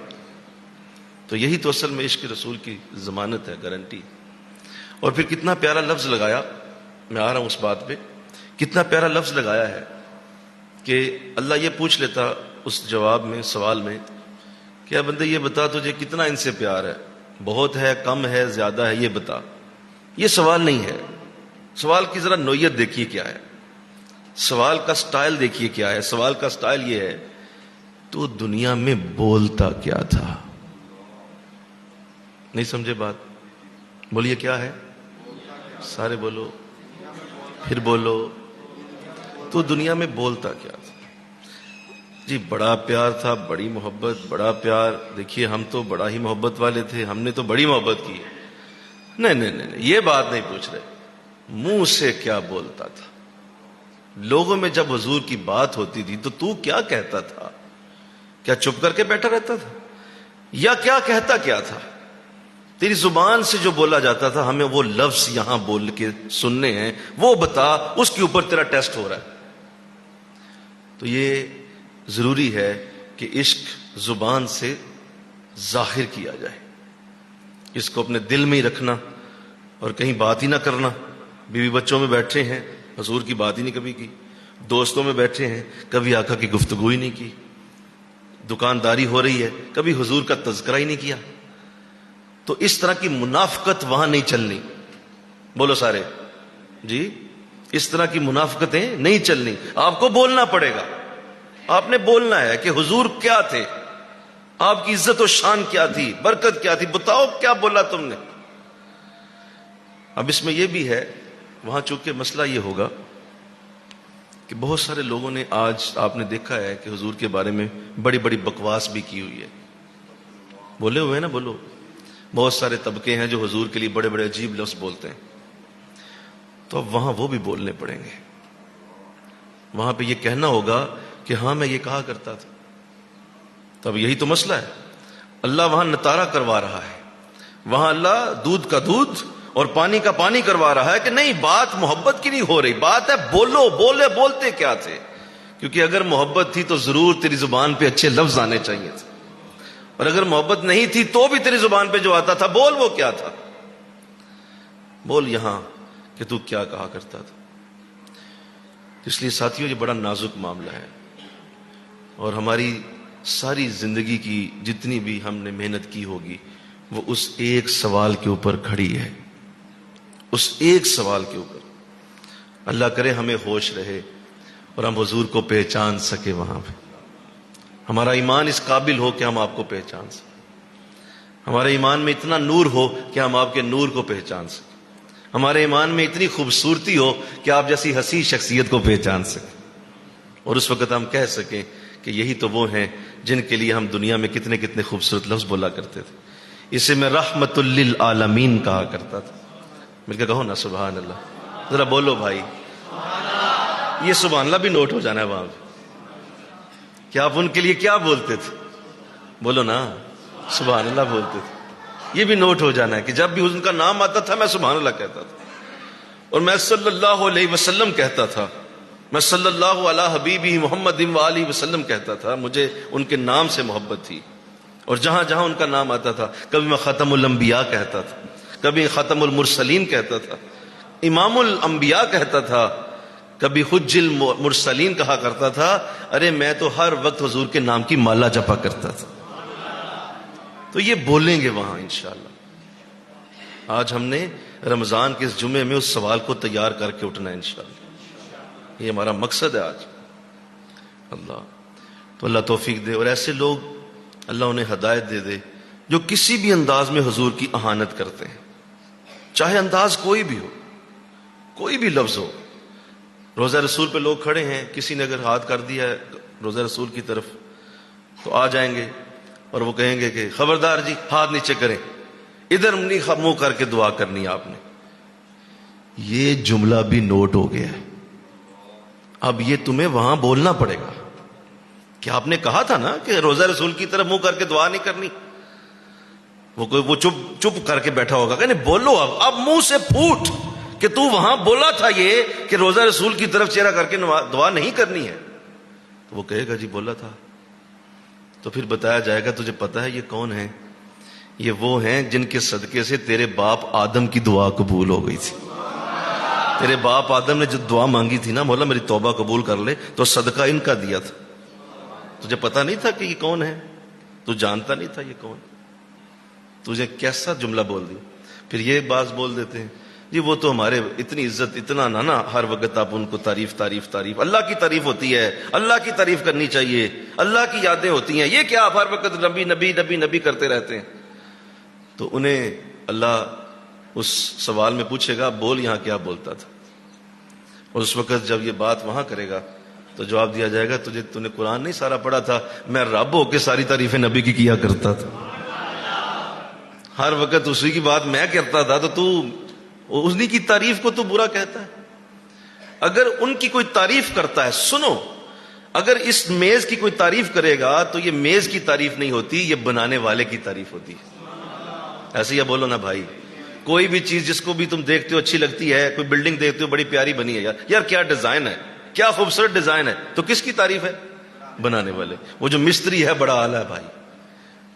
تو یہی تو اصل میں عشق رسول کی ضمانت ہے، گارنٹی۔ اور پھر کتنا پیارا لفظ لگایا، میں آ رہا ہوں اس بات پہ، کتنا پیارا لفظ لگایا ہے کہ اللہ یہ پوچھ لیتا اس جواب میں، سوال میں، کیا بندے یہ بتا تجھے کتنا ان سے پیار ہے، بہت ہے، کم ہے، زیادہ ہے، یہ بتا۔ یہ سوال نہیں ہے، سوال کی ذرا نوعیت دیکھیے کیا ہے، سوال کا سٹائل دیکھیے کیا ہے۔ سوال کا سٹائل یہ ہے تو دنیا میں بولتا کیا تھا؟ نہیں سمجھے بات؟ بولیے کیا ہے؟ سارے بولو، پھر بولو، تو دنیا میں بولتا کیا تھا؟ جی بڑا پیار تھا، بڑی محبت، بڑا پیار۔ دیکھیے ہم تو بڑا ہی محبت والے تھے، ہم نے تو بڑی محبت کی۔ نہیں نہیں نہیں، یہ بات نہیں پوچھ رہے، منہ سے کیا بولتا تھا؟ لوگوں میں جب حضور کی بات ہوتی تھی تو کیا کہتا تھا؟ کیا چپ کر کے بیٹھا رہتا تھا؟ یا کیا کہتا کیا تھا؟ تیری زبان سے جو بولا جاتا تھا ہمیں وہ لفظ یہاں بول کے سننے ہیں، وہ بتا، اس کے اوپر تیرا ٹیسٹ ہو رہا ہے۔ تو یہ ضروری ہے کہ عشق زبان سے ظاہر کیا جائے، اس کو اپنے دل میں ہی رکھنا اور کہیں بات ہی نہ کرنا۔ بیوی بچوں میں بیٹھے ہیں، حضور کی بات ہی نہیں کبھی کی، دوستوں میں بیٹھے ہیں، کبھی آقا کی گفتگو ہی نہیں کی، دکانداری ہو رہی ہے، کبھی حضور کا تذکرہ ہی نہیں کیا۔ تو اس طرح کی منافقت وہاں نہیں چلنی۔ بولو سارے جی، اس طرح کی منافقتیں نہیں چلنی۔ آپ کو بولنا پڑے گا، آپ نے بولنا ہے کہ حضور کیا تھے، آپ کی عزت و شان کیا تھی، برکت کیا تھی، بتاؤ کیا بولا تم نے۔ اب اس میں یہ بھی ہے، وہاں چونکہ مسئلہ یہ ہوگا کہ بہت سارے لوگوں نے آج آپ نے دیکھا ہے کہ حضور کے بارے میں بڑی بڑی بکواس بھی کی ہوئی ہے، بولے ہوئے نا، بولو۔ بہت سارے طبقے ہیں جو حضور کے لیے بڑے بڑے عجیب لفظ بولتے ہیں، تو اب وہاں وہ بھی بولنے پڑیں گے۔ وہاں پہ یہ کہنا ہوگا کہ ہاں میں یہ کہا کرتا تھا۔ تب یہی تو مسئلہ ہے، اللہ وہاں نتارا کروا رہا ہے، وہاں اللہ دودھ کا دودھ اور پانی کا پانی کروا رہا ہے کہ نہیں، بات محبت کی نہیں ہو رہی، بات ہے بولو، بولتے کیا تھے، کیونکہ اگر محبت تھی تو ضرور تیری زبان پہ اچھے لفظ آنے چاہیے تھے، اور اگر محبت نہیں تھی تو بھی تیری زبان پہ جو آتا تھا بول، وہ کیا تھا، بول یہاں کہ تو کیا کہا کرتا تھا۔ اس لیے ساتھیوں، یہ بڑا نازک معاملہ ہے، اور ہماری ساری زندگی کی جتنی بھی ہم نے محنت کی ہوگی وہ اس ایک سوال کے اوپر کھڑی ہے، اس ایک سوال کے اوپر۔ اللہ کرے ہمیں ہوش رہے اور ہم حضور کو پہچان سکے، وہاں پہ ہمارا ایمان اس قابل ہو کہ ہم آپ کو پہچان سکیں، ہمارے ایمان میں اتنا نور ہو کہ ہم آپ کے نور کو پہچان سکیں، ہمارے ایمان میں اتنی خوبصورتی ہو کہ آپ جیسی حسین شخصیت کو پہچان سکیں، اور اس وقت ہم کہہ سکیں کہ یہی تو وہ ہیں جن کے لیے ہم دنیا میں کتنے کتنے خوبصورت لفظ بولا کرتے تھے۔ اسے میں رحمت للعالمین کہا کرتا تھا۔ مل کے کہو نا سبحان اللہ، ذرا بولو بھائی، یہ سبحان اللہ بھی نوٹ ہو جانا ہے وہاں پہ کہ آپ ان کے لیے کیا بولتے تھے، بولو نا سبحان اللہ بولتے تھے، یہ بھی نوٹ ہو جانا ہے کہ جب بھی ان کا نام آتا تھا میں سبحان اللہ کہتا تھا، اور میں صلی اللہ علیہ وسلم کہتا تھا، میں صلی اللہ علی حبیبہ محمد وآلہ وسلم کہتا تھا، مجھے ان کے نام سے محبت تھی، اور جہاں جہاں ان کا نام آتا تھا کبھی میں ختم الانبیاء کہتا تھا، کبھی ختم المرسلین کہتا تھا، امام الانبیاء کہتا تھا، کبھی حج المرسلین کہا کرتا تھا۔ ارے میں تو ہر وقت حضور کے نام کی مالا جپا کرتا تھا۔ تو یہ بولیں گے وہاں انشاءاللہ۔ آج ہم نے رمضان کے اس جمعے میں اس سوال کو تیار کر کے اٹھنا ہے انشاءاللہ، یہ ہمارا مقصد ہے آج۔ اللہ تو اللہ توفیق دے، اور ایسے لوگ اللہ انہیں ہدایت دے دے جو کسی بھی انداز میں حضور کی اہانت کرتے ہیں، چاہے انداز کوئی بھی ہو، کوئی بھی لفظ ہو۔ روضہ رسول پہ لوگ کھڑے ہیں، کسی نے اگر ہاتھ کر دیا ہے روضہ رسول کی طرف تو آ جائیں گے اور وہ کہیں گے کہ خبردار جی ہاتھ نیچے کریں، ادھر منہ کر کے دعا کرنی ہے آپ نے۔ یہ جملہ بھی نوٹ ہو گیا ہے، اب یہ تمہیں وہاں بولنا پڑے گا کہ آپ نے کہا تھا نا کہ روضہ رسول کی طرف منہ کر کے دعا نہیں کرنی۔ وہ چپ کر کے بیٹھا ہوگا کہ نہیں بولو، اب منہ سے پھوٹ کہ تو وہاں بولا تھا یہ کہ روضہ رسول کی طرف چہرہ کر کے دعا نہیں کرنی ہے، تو وہ کہے گا جی بولا تھا۔ تو پھر بتایا جائے گا تجھے پتا ہے یہ کون ہے؟ یہ وہ ہیں جن کے صدقے سے تیرے باپ آدم کی دعا قبول ہو گئی تھی۔ تیرے باپ آدم نے جو دعا مانگی تھی نا، مولا میری توبہ قبول کر لے، تو صدقہ ان کا دیا تھا۔ تجھے پتا نہیں تھا کہ یہ کون ہے؟ تو جانتا نہیں تھا یہ کون؟ تجھے کیسا جملہ بول دی؟ پھر یہ بات بول دیتے ہیں جی وہ تو ہمارے اتنی عزت، اتنا نا ہر وقت آپ ان کو تعریف تعریف تعریف، اللہ کی تعریف ہوتی ہے، اللہ کی تعریف کرنی چاہیے، اللہ کی یادیں ہوتی ہیں، یہ کیا آپ ہر وقت نبی نبی نبی نبی کرتے رہتے ہیں؟ تو انہیں اللہ اس سوال میں پوچھے گا بول یہاں کیا بولتا تھا، اور اس وقت جب یہ بات وہاں کرے گا تو جواب دیا جائے گا تو نے قرآن نہیں سارا پڑھا تھا، میں رب ہو کے ساری تعریفیں نبی کی کیا کرتا تھا، ہر وقت اسی کی بات میں کرتا تھا، تو انہی کی تعریف کو تو برا کہتا ہے۔ اگر ان کی کوئی تعریف کرتا ہے، سنو، اگر اس میز کی کوئی تعریف کرے گا تو یہ میز کی تعریف نہیں ہوتی، یہ بنانے والے کی تعریف ہوتی ہے۔ ایسے ہی بولو نا بھائی. کوئی بھی چیز جس کو بھی تم دیکھتے ہو اچھی لگتی ہے, کوئی بلڈنگ دیکھتے ہو بڑی پیاری بنی ہے, یار کیا ڈیزائن ہے, کیا خوبصورت ڈیزائن ہے, تو کس کی تعریف ہے؟ بنانے والے. وہ جو مستری ہے بڑا آلہ ہے بھائی,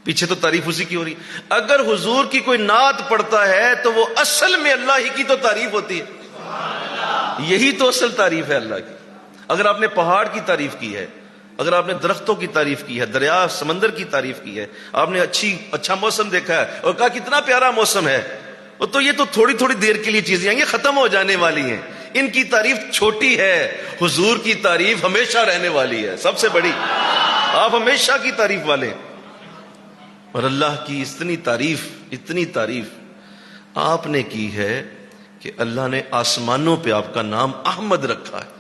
پیچھے تو تعریف اسی کی ہو رہی. اگر حضور کی کوئی نعت پڑھتا ہے تو وہ اصل میں اللہ ہی کی تو تعریف ہوتی ہے. یہی تو اصل تعریف ہے اللہ کی. اگر آپ نے پہاڑ کی تعریف کی ہے, اگر آپ نے درختوں کی تعریف کی ہے, دریا سمندر کی تعریف کی ہے, آپ نے اچھا موسم دیکھا ہے اور کہا کتنا پیارا موسم ہے, تو یہ تو تھوڑی تھوڑی دیر کے لیے چیزیں ہیں, یہ ختم ہو جانے والی ہیں. ان کی تعریف چھوٹی ہے, حضور کی تعریف ہمیشہ رہنے والی ہے, سب سے بڑی. آپ ہمیشہ کی تعریف والے ہیں. اور اللہ کی اتنی تعریف آپ نے کی ہے کہ اللہ نے آسمانوں پہ آپ کا نام احمد رکھا ہے,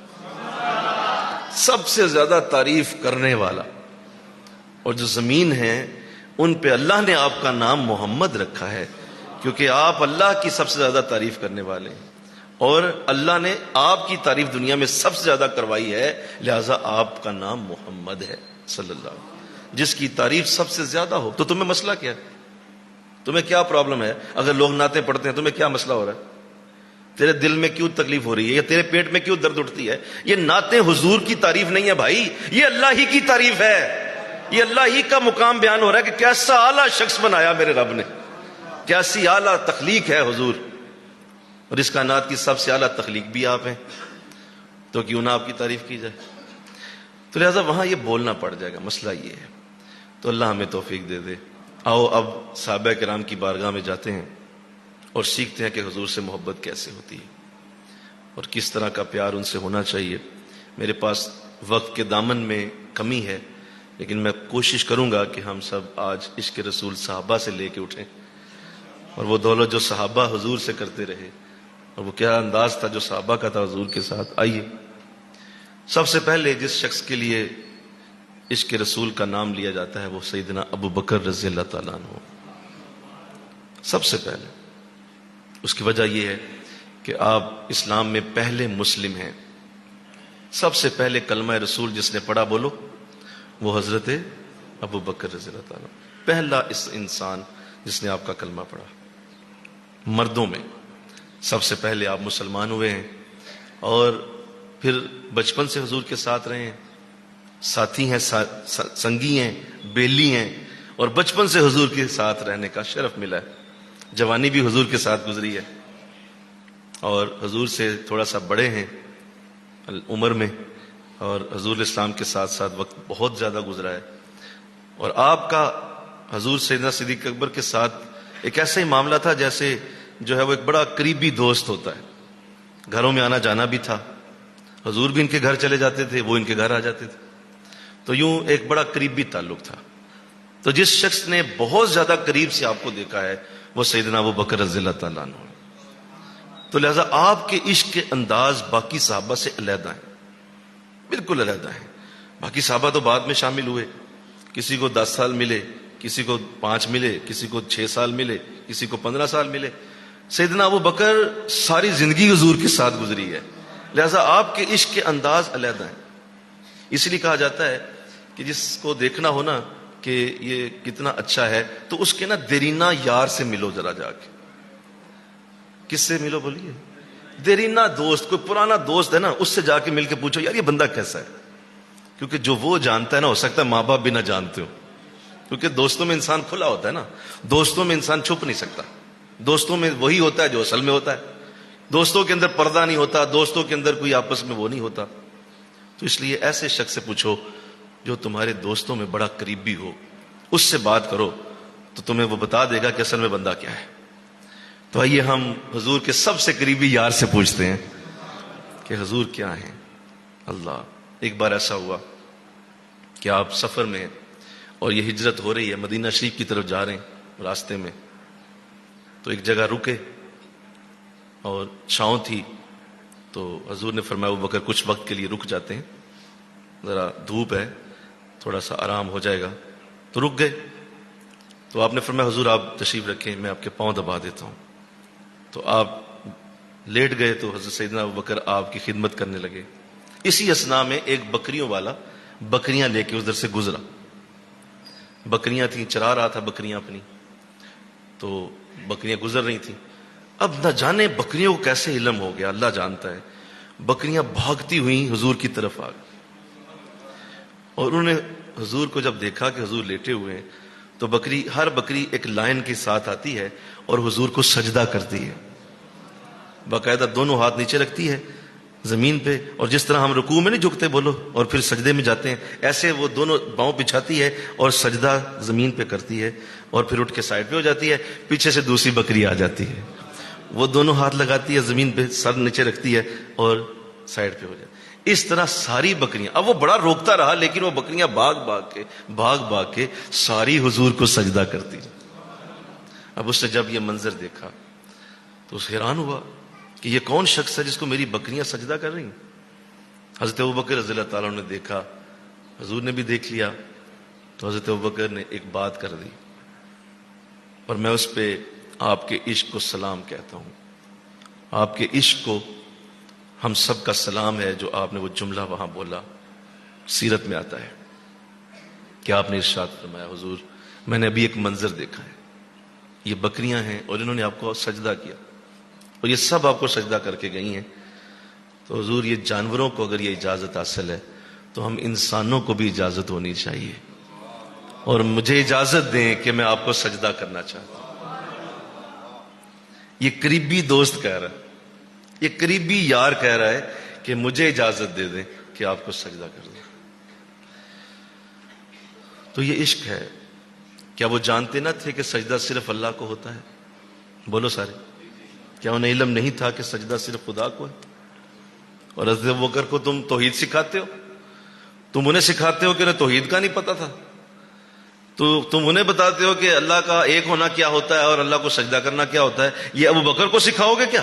سب سے زیادہ تعریف کرنے والا. اور جو زمین ہے ان پہ اللہ نے آپ کا نام محمد رکھا ہے, کیونکہ آپ اللہ کی سب سے زیادہ تعریف کرنے والے ہیں. اور اللہ نے آپ کی تعریف دنیا میں سب سے زیادہ کروائی ہے, لہذا آپ کا نام محمد ہے صلی اللہ علیہ وسلم. جس کی تعریف سب سے زیادہ ہو. تو تمہیں مسئلہ کیا ہے؟ تمہیں کیا پرابلم ہے؟ اگر لوگ نعتیں پڑھتے ہیں تمہیں کیا مسئلہ ہو رہا ہے؟ تیرے دل میں کیوں تکلیف ہو رہی ہے, یا تیرے پیٹ میں کیوں درد اٹھتی ہے؟ یہ نعتیں حضور کی تعریف نہیں ہے بھائی, یہ اللہ ہی کی تعریف ہے. یہ اللہ ہی کا مقام بیان ہو رہا ہے کہ کیسا اعلیٰ شخص بنایا میرے رب نے, کیسی اعلیٰ تخلیق ہے حضور. اور اس کائنات کی سب سے اعلیٰ تخلیق بھی آپ ہیں, تو کیوں نہ آپ کی تعریف کی جائے. تو لہذا وہاں یہ بولنا پڑ جائے گا. مسئلہ یہ ہے. تو اللہ ہمیں توفیق دے دے. آؤ اب صحابہ کرام کی بارگاہ میں جاتے ہیں اور سیکھتے ہیں کہ حضور سے محبت کیسے ہوتی ہے اور کس طرح کا پیار ان سے ہونا چاہیے. میرے پاس وقت کے دامن میں کمی ہے, لیکن میں کوشش کروں گا کہ ہم سب آج عشق رسول صحابہ سے لے کے اٹھیں, اور وہ دولت جو صحابہ حضور سے کرتے رہے, اور وہ کیا انداز تھا جو صحابہ کا تھا حضور کے ساتھ. آئیے, سب سے پہلے جس شخص کے لیے عشق رسول کا نام لیا جاتا ہے وہ سیدنا ابو بکر رضی اللہ تعالیٰ عنہ. سب سے پہلے اس کی وجہ یہ ہے کہ آپ اسلام میں پہلے مسلم ہیں. سب سے پہلے کلمہ رسول جس نے پڑھا بولو, وہ حضرت ابو بکر رضی اللہ تعالیٰ, پہلا اس انسان جس نے آپ کا کلمہ پڑھا. مردوں میں سب سے پہلے آپ مسلمان ہوئے ہیں, اور پھر بچپن سے حضور کے ساتھ رہے ہیں, ساتھی ہیں, سنگی ہیں, بیلی ہیں, اور بچپن سے حضور کے ساتھ رہنے کا شرف ملا ہے. جوانی بھی حضور کے ساتھ گزری ہے, اور حضور سے تھوڑا سا بڑے ہیں عمر میں, اور حضور اسلام کے ساتھ ساتھ وقت بہت زیادہ گزرا ہے. اور آپ کا حضور سیدنا صدیق اکبر کے ساتھ ایک ایسا ہی معاملہ تھا جیسے جو ہے وہ ایک بڑا قریبی دوست ہوتا ہے. گھروں میں آنا جانا بھی تھا, حضور بھی ان کے گھر چلے جاتے تھے, وہ ان کے گھر آ جاتے تھے, تو یوں ایک بڑا قریبی تعلق تھا. تو جس شخص نے بہت زیادہ قریب سے آپ کو دیکھا ہے وہ سیدنا ابو بکر رضی اللہ تعالیٰ عنہ. تو لہذا آپ کے عشق کے انداز باقی صحابہ سے علیحدہ ہیں, بالکل علیحدہ ہیں. باقی صحابہ تو بعد میں شامل ہوئے, کسی کو 10 سال ملے, کسی کو 5 ملے, کسی کو 6 سال ملے, کسی کو 15 سال ملے. سیدنا ابو بکر ساری زندگی حضور کے ساتھ گزری ہے, لہذا آپ کے عشق کے انداز علیحدہ ہیں. اس لیے کہا جاتا ہے کہ جس کو دیکھنا ہو نا کہ یہ کتنا اچھا ہے, تو اس کے نا دیرینہ یار سے ملو ذرا جا کے. کس سے ملو بولیے؟ دیرینہ دوست, کوئی پرانا دوست ہے نا, اس سے جا کے مل کے پوچھو یار یہ بندہ کیسا ہے. کیونکہ جو وہ جانتا ہے نا, ہو سکتا ہے ماں باپ بھی نہ جانتے ہو, کیونکہ دوستوں میں انسان کھلا ہوتا ہے نا, دوستوں میں انسان چھپ نہیں سکتا. دوستوں میں وہی ہوتا ہے جو اصل میں ہوتا ہے. دوستوں کے اندر پردہ نہیں ہوتا, دوستوں کے اندر کوئی آپس میں وہ نہیں ہوتا. تو اس لیے ایسے شخص سے پوچھو جو تمہارے دوستوں میں بڑا قریبی ہو, اس سے بات کرو تو تمہیں وہ بتا دے گا کہ اصل میں بندہ کیا ہے. تو آئیے ہم حضور کے سب سے قریبی یار سے پوچھتے ہیں کہ حضور کیا ہیں. اللہ, ایک بار ایسا ہوا کہ آپ سفر میں ہیں اور یہ ہجرت ہو رہی ہے, مدینہ شریف کی طرف جا رہے ہیں, راستے میں تو ایک جگہ رکے اور چھاؤں تھی. تو حضور نے فرمایا ابو بکر کچھ وقت کے لیے رک جاتے ہیں, ذرا دھوپ ہے, تھوڑا سا آرام ہو جائے گا. تو رک گئے. تو آپ نے فرمایا حضور آپ تشریف رکھیں, میں آپ کے پاؤں دبا دیتا ہوں. تو آپ لیٹ گئے تو حضرت سیدنا ابو بکر آپ کی خدمت کرنے لگے. اسی اثنا میں ایک بکریوں والا بکریاں لے کے ادھر سے گزرا. بکریاں تھیں, چرا رہا تھا بکریاں اپنی. تو بکریاں گزر رہی تھیں. اب نہ جانے بکریوں کو کیسے علم ہو گیا, اللہ جانتا ہے. بکریاں بھاگتی ہوئی حضور کی طرف آ گئی, اور انہوں نے حضور کو جب دیکھا کہ حضور لیٹے ہوئے ہیں, تو ہر بکری ایک لائن کے ساتھ آتی ہے اور حضور کو سجدہ کرتی ہے. باقاعدہ دونوں ہاتھ نیچے رکھتی ہے زمین پہ, اور جس طرح ہم رکوع میں نہیں جھکتے بولو اور پھر سجدے میں جاتے ہیں, ایسے وہ دونوں پاؤں بچھاتی ہے اور سجدہ زمین پہ کرتی ہے, اور پھر اٹھ کے سائڈ پہ ہو جاتی ہے. پیچھے سے دوسری بکری آ جاتی ہے, وہ دونوں ہاتھ لگاتی ہے زمین پہ, سر نیچے رکھتی ہے اور سائڈ پہ ہو جاتی ہے. اس طرح ساری بکریاں, اب وہ بڑا روکتا رہا لیکن وہ بکریاں بھاگ بھاگ کے ساری حضور کو سجدہ کرتی. اب اس نے جب یہ منظر دیکھا تو اس حیران ہوا کہ یہ کون شخص ہے جس کو میری بکریاں سجدہ کر رہی ہیں. حضرت ابوبکر رضی اللہ تعالیٰ نے دیکھا, حضور نے بھی دیکھ لیا, تو حضرت ابوبکر نے ایک بات کر دی, اور میں اس پہ آپ کے عشق کو سلام کہتا ہوں. آپ کے عشق کو ہم سب کا سلام ہے, جو آپ نے وہ جملہ وہاں بولا. سیرت میں آتا ہے کہ آپ نے ارشاد فرمایا, حضور میں نے ابھی ایک منظر دیکھا ہے, یہ بکریاں ہیں اور انہوں نے آپ کو سجدہ کیا, اور یہ سب آپ کو سجدہ کر کے گئی ہیں. تو حضور یہ جانوروں کو اگر یہ اجازت حاصل ہے تو ہم انسانوں کو بھی اجازت ہونی چاہیے, اور مجھے اجازت دیں کہ میں آپ کو سجدہ کرنا چاہتا ہوں. یہ قریبی دوست کہہ رہا ہے, یہ قریبی یار کہہ رہا ہے کہ مجھے اجازت دے دیں کہ آپ کو سجدہ کر دیں. تو یہ عشق ہے. کیا وہ جانتے نہ تھے کہ سجدہ صرف اللہ کو ہوتا ہے؟ بولو سارے, کیا انہیں علم نہیں تھا کہ سجدہ صرف خدا کو ہے؟ اور حضرت ابوبکر کو تم توحید سکھاتے ہو, تم انہیں سکھاتے ہو کہ انہیں توحید کا نہیں پتا تھا. تو تم انہیں بتاتے ہو کہ اللہ کا ایک ہونا کیا ہوتا ہے اور اللہ کو سجدہ کرنا کیا ہوتا ہے. یہ ابوبکر کو سکھاؤ گے کیا؟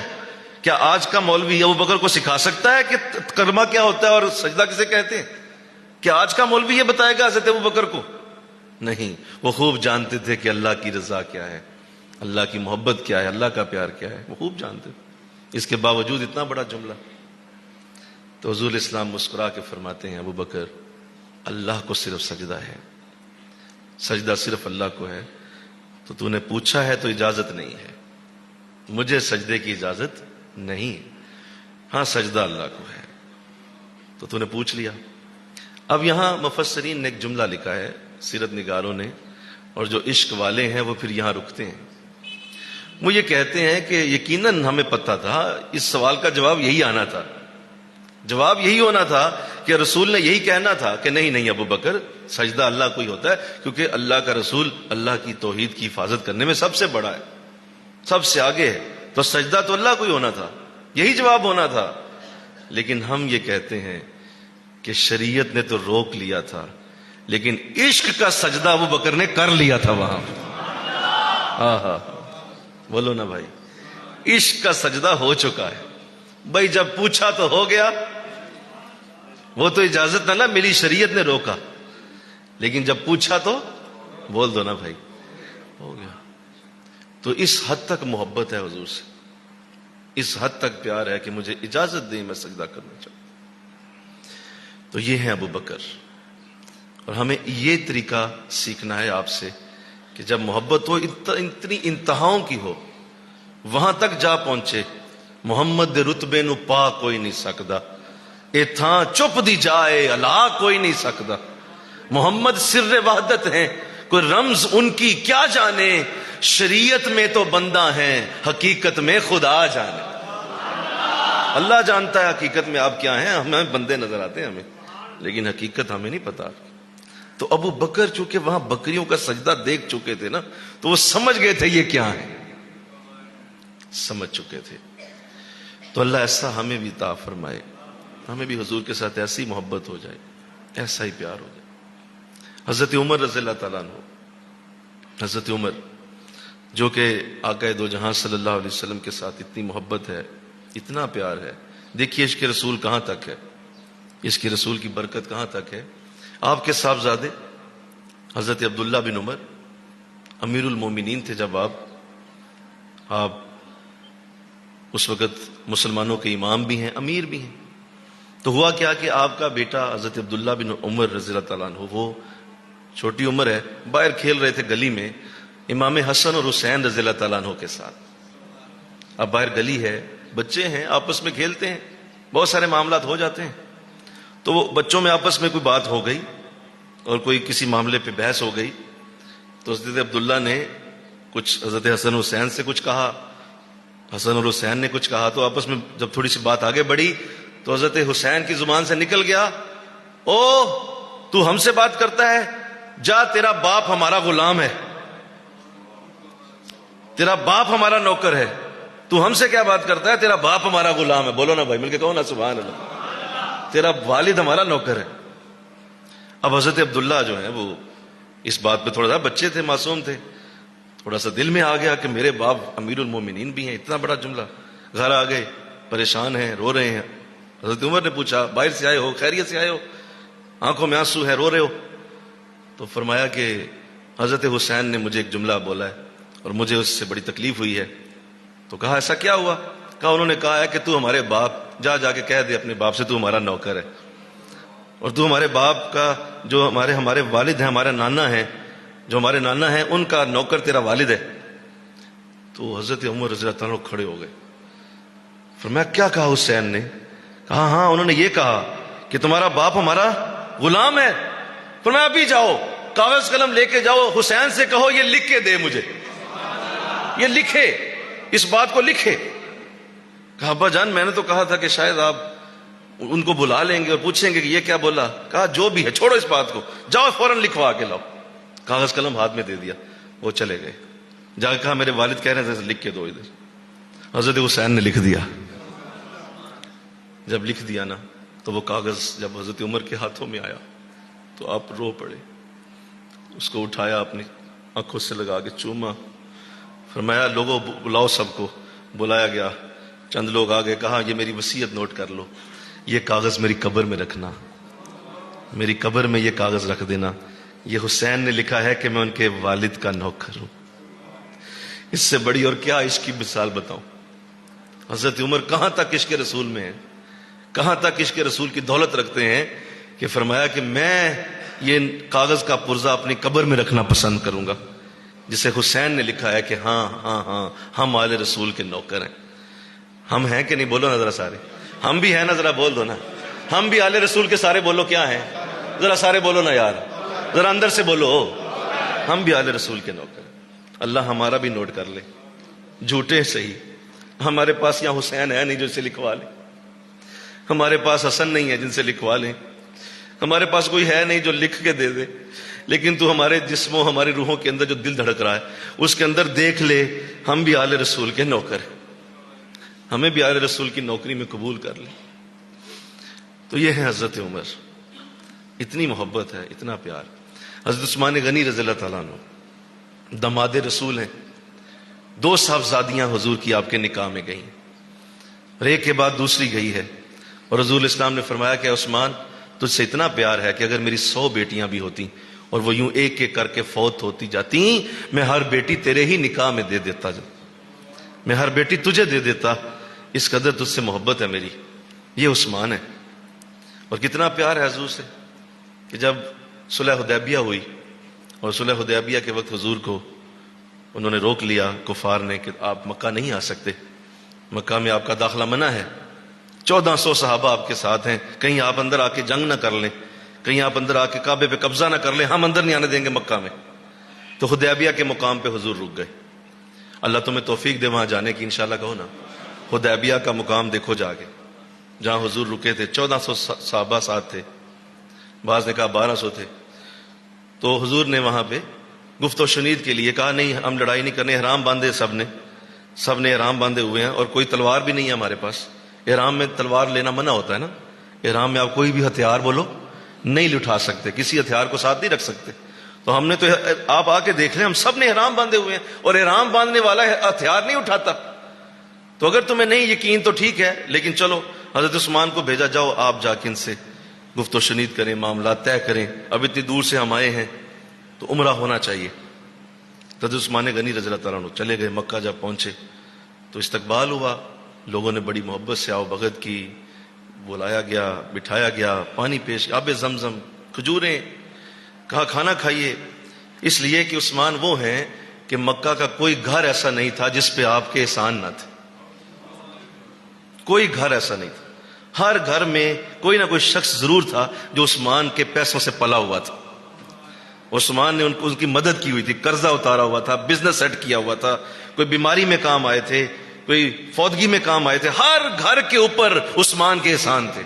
کیا آج کا مولوی ابوبکر کو سکھا سکتا ہے کہ کلمہ کیا ہوتا ہے اور سجدہ کسے کہتے ہیں؟ کیا آج کا مولوی یہ بتائے گا حضرت ابوبکر کو؟ نہیں, وہ خوب جانتے تھے کہ اللہ کی رضا کیا ہے, اللہ کی محبت کیا ہے, اللہ کا پیار کیا ہے, وہ خوب جانتے تھے. اس کے باوجود اتنا بڑا جملہ. تو حضور اسلام مسکرا کے فرماتے ہیں, ابوبکر اللہ کو صرف سجدہ ہے, سجدہ صرف اللہ کو ہے. تو نے پوچھا ہے تو اجازت نہیں ہے, مجھے سجدے کی اجازت نہیں, ہاں سجدہ اللہ کو ہے. تو نے پوچھ لیا. اب یہاں مفسرین نے ایک جملہ لکھا ہے, سیرت نگاروں نے, اور جو عشق والے ہیں وہ پھر یہاں رکتے ہیں. وہ یہ کہتے ہیں کہ یقیناً ہمیں پتہ تھا اس سوال کا جواب یہی آنا تھا, جواب یہی ہونا تھا کہ رسول نے یہی کہنا تھا کہ نہیں ابوبکر, سجدہ اللہ کو ہی ہوتا ہے, کیونکہ اللہ کا رسول اللہ کی توحید کی حفاظت کرنے میں سب سے بڑا ہے, سب سے آگے ہے, تو سجدہ تو اللہ کو ہی ہونا تھا, یہی جواب ہونا تھا. لیکن ہم یہ کہتے ہیں کہ شریعت نے تو روک لیا تھا, لیکن عشق کا سجدہ ابوبکر نے کر لیا تھا وہاں. ہاں بولو نا بھائی, عشق کا سجدہ ہو چکا ہے بھائی. جب پوچھا تو ہو گیا, وہ تو اجازت نہ ملی, شریعت نے روکا, لیکن جب پوچھا تو بول دو نا بھائی, ہو گیا. تو اس حد تک محبت ہے حضور سے, اس حد تک پیار ہے کہ مجھے اجازت دیں میں سجدہ کرنا چاہوں. تو یہ ہے ابوبکر, اور ہمیں یہ طریقہ سیکھنا ہے آپ سے کہ جب محبت ہو اتنی انتہاؤں کی ہو, وہاں تک جا پہنچے. محمد دے رتبے نو پا کوئی نہیں سکدا, اے تھاں چپ دی جائے الا کوئی نہیں سکدا. محمد سر وحدت ہیں, کوئی رمز ان کی کیا جانے, شریعت میں تو بندہ ہیں حقیقت میں خدا جانے. اللہ جانتا ہے حقیقت میں آپ کیا ہیں, ہمیں بندے نظر آتے ہیں ہمیں, لیکن حقیقت ہمیں نہیں پتا. تو ابو بکر چونکہ وہاں بکریوں کا سجدہ دیکھ چکے تھے نا, تو وہ سمجھ گئے تھے یہ کیا ہے, سمجھ چکے تھے. تو اللہ ایسا ہمیں بھی عطا فرمائے, ہمیں بھی حضور کے ساتھ ایسی محبت ہو جائے, ایسا ہی پیار ہو جائے. حضرت عمر رضی اللہ تعالیٰ عنہ, حضرت عمر جو کہ آقا دو جہاں صلی اللہ علیہ وسلم کے ساتھ اتنی محبت ہے, اتنا پیار ہے. دیکھیے عشق رسول کہاں تک ہے, عشق رسول کی برکت کہاں تک ہے. آپ کے صاحبزادے حضرت عبداللہ بن عمر امیر المومنین تھے. جب آپ اس وقت مسلمانوں کے امام بھی ہیں, امیر بھی ہیں. تو ہوا کیا کہ آپ کا بیٹا حضرت عبداللہ بن عمر رضی اللہ تعالیٰ عنہ, وہ چھوٹی عمر ہے, باہر کھیل رہے تھے گلی میں, امام حسن اور حسین رضی اللہ تعالیٰ عنہ کے ساتھ. اب باہر گلی ہے، بچے ہیں، آپس میں کھیلتے ہیں، بہت سارے معاملات ہو جاتے ہیں. تو وہ بچوں میں آپس میں کوئی بات ہو گئی اور کوئی کسی معاملے پہ بحث ہو گئی. تو حضرت عبداللہ نے کچھ حضرت حسن حسین سے کچھ کہا، حسن اور حسین نے کچھ کہا. تو آپس میں جب تھوڑی سی بات آگے بڑھی تو حضرت حسین کی زبان سے نکل گیا، او تو ہم سے بات کرتا ہے، جا تیرا باپ ہمارا غلام ہے، تیرا باپ ہمارا نوکر ہے، تو ہم سے کیا بات کرتا ہے، تیرا باپ ہمارا غلام ہے. بولو نا بھائی، مل کے کہو نا سبحان اللہ. تیرا والد ہمارا نوکر ہے. اب حضرت عبداللہ جو ہیں وہ اس بات پہ تھوڑا سا، بچے تھے، معصوم تھے، تھوڑا سا دل میں آ گیا کہ میرے باپ امیر المومنین بھی ہیں. اتنا بڑا جملہ. گھر آ گئے، پریشان ہیں، رو رہے ہیں. حضرت عمر نے پوچھا، باہر سے آئے ہو، خیریت سے آئے ہو، آنکھوں میں آنسو ہے، رو رہے ہو؟ تو فرمایا کہ حضرت حسین نے مجھے ایک جملہ بولا ہے اور مجھے اس سے بڑی تکلیف ہوئی ہے. تو کہا ایسا کیا ہوا؟ کہا انہوں نے کہا ہے کہ تو ہمارے باپ، جا کے کہہ دے اپنے باپ سے تو ہمارا نوکر ہے، اور تو ہمارے باپ کا، جو ہمارے والد ہیں، ہمارا نانا ہے، جو ہمارے نانا ہیں ان کا نوکر تیرا والد ہے. تو حضرت عمر رضی اللہ عنہ کھڑے ہو گئے. فرمایا کیا کہا حسین نے؟ کہا ہاں انہوں نے یہ کہا کہ تمہارا باپ ہمارا غلام ہے. فرمایا ابھی جاؤ، کاغذ قلم لے کے جاؤ، حسین سے کہو یہ لکھ کے دے مجھے، یہ لکھے، اس بات کو لکھے. کہا ابا جان میں نے تو کہا تھا کہ شاید آپ ان کو بلا لیں گے اور پوچھیں گے کہ یہ کیا بولا. کہا جو بھی ہے چھوڑو اس بات کو، جاؤ فوراً لکھوا کے لاؤ. کاغذ قلم ہاتھ میں دے دیا، وہ چلے گئے. جا کے کہا میرے والد کہہ رہے تھے لکھ کے دو ادھر. حضرت حسین نے لکھ دیا. جب لکھ دیا نا تو وہ کاغذ جب حضرت عمر کے ہاتھوں میں آیا تو آپ رو پڑے. اس کو اٹھایا، اپنی آنکھوں سے لگا کے چوما. فرمایا لوگوں بلاؤ سب کو. بلایا گیا، چند لوگ آ گئے. کہا یہ میری وصیت نوٹ کر لو، یہ کاغذ میری قبر میں رکھنا، میری قبر میں یہ کاغذ رکھ دینا. یہ حسین نے لکھا ہے کہ میں ان کے والد کا نوکر ہوں. اس سے بڑی اور کیا عشق کی مثال بتاؤں. حضرت عمر کہاں تک عشق رسول میں ہیں، کہاں تک عشق رسول کی دولت رکھتے ہیں کہ فرمایا کہ میں یہ کاغذ کا پرزہ اپنی قبر میں رکھنا پسند کروں گا، جسے حسین نے لکھا ہے کہ ہاں ہاں ہاں ہم آل رسول کے نوکر ہیں. ہم ہیں کہ نہیں؟ بولو نا ذرا سارے. ہم بھی ہیں نا؟ ذرا بول دو نا. ہم بھی آل رسول کے سارے بولو کیا ہیں؟ ذرا سارے بولو نا یار، ذرا اندر سے بولو. ہم بھی آل رسول کے نوکر. اللہ ہمارا بھی نوٹ کر لے. جھوٹے صحیح، ہمارے پاس یہاں حسین ہے نہیں جو اسے لکھوا لے، ہمارے پاس حسن نہیں ہے جن سے لکھوا لیں، ہمارے پاس کوئی ہے نہیں جو لکھ کے دے دے. لیکن تو ہمارے جسموں، ہماری روحوں کے اندر جو دل دھڑک رہا ہے اس کے اندر دیکھ لے ہم بھی آل رسول کے نوکر ہیں. ہمیں بھی آل رسول کی نوکری میں قبول کر لے. تو یہ ہے حضرت عمر. اتنی محبت ہے، اتنا پیار. حضرت عثمان غنی رضی اللہ تعالیٰ عنہ داماد رسول ہیں. 2 صاحبزادیاں حضور کی آپ کے نکاح میں گئیں، اور ایک کے بعد دوسری گئی ہے. اور رسول اسلام نے فرمایا کہ عثمان تجھ سے اتنا پیار ہے کہ اگر میری 100 بیٹیاں بھی ہوتی اور وہ یوں ایک ایک کر کے فوت ہوتی جاتی، میں ہر بیٹی تیرے ہی نکاح میں دے دیتا، میں ہر بیٹی تجھے دے دیتا. اس قدر تجھ سے محبت ہے میری. یہ عثمان ہے. اور کتنا پیار ہے حضور سے کہ جب صلح حدیبیہ ہوئی اور صلح حدیبیہ کے وقت حضور کو انہوں نے روک لیا کفار نے کہ آپ مکہ نہیں آ سکتے، مکہ میں آپ کا داخلہ منع ہے. 1400 صحابہ آپ کے ساتھ ہیں، کہیں آپ اندر آ کے جنگ نہ کر لیں، کہیں آپ اندر آ کے کعبے پہ قبضہ نہ کر لیں، ہم اندر نہیں آنے دیں گے مکہ میں. تو حدیبیہ کے مقام پہ حضور رک گئے. اللہ تمہیں توفیق دے وہاں جانے کی، انشاءاللہ کہو نا. حدیبیہ کا مقام دیکھو جا کے، جہاں حضور رکے تھے. 1400 صحابہ ساتھ تھے، بعض نے کہا 1200 تھے. تو حضور نے وہاں پہ گفت و شنید کے لیے کہا نہیں ہم لڑائی نہیں کرنے. احرام باندھے سب نے احرام باندھے ہوئے ہیں، اور کوئی تلوار بھی نہیں ہے ہمارے پاس. احرام میں تلوار لینا منع ہوتا ہے نا. احرام میں آپ کوئی بھی ہتھیار بولو نہیں اٹھا سکتے، کسی ہتھیار کو ساتھ نہیں رکھ سکتے. تو ہم نے تو آپ آ کے دیکھ لیں، ہم سب نے احرام باندھے ہوئے ہیں اور احرام باندھنے والا ہتھیار نہیں اٹھاتا. تو اگر تمہیں نہیں یقین تو ٹھیک ہے، لیکن چلو حضرت عثمان کو بھیجا، جاؤ آپ جا کے ان سے گفت و شنید کریں، معاملات طے کریں. اب اتنی دور سے ہم آئے ہیں تو عمرہ ہونا چاہیے. حضرت عثمان غنی رضی اللہ تعالیٰ عنہ چلے گئے. مکہ جب پہنچے تو استقبال ہوا، لوگوں نے بڑی محبت سے آؤ بھگت کی، بلایا گیا، بٹھایا گیا، پانی پیش، آب زمزم، کھجوریں. کہا کھانا کھائیے، اس لیے کہ عثمان وہ ہیں کہ مکہ کا کوئی گھر ایسا نہیں تھا جس پہ آپ کے احسان نہ تھے. کوئی گھر ایسا نہیں تھا. ہر گھر میں کوئی نہ کوئی شخص ضرور تھا جو عثمان کے پیسوں سے پلا ہوا تھا. عثمان نے ان کی مدد کی ہوئی تھی, قرضہ اتارا ہوا تھا, بزنس سیٹ کیا ہوا تھا, کوئی بیماری میں کام آئے تھے, کوئی فوتگی میں کام آئے تھے. ہر گھر کے اوپر عثمان کے احسان تھے.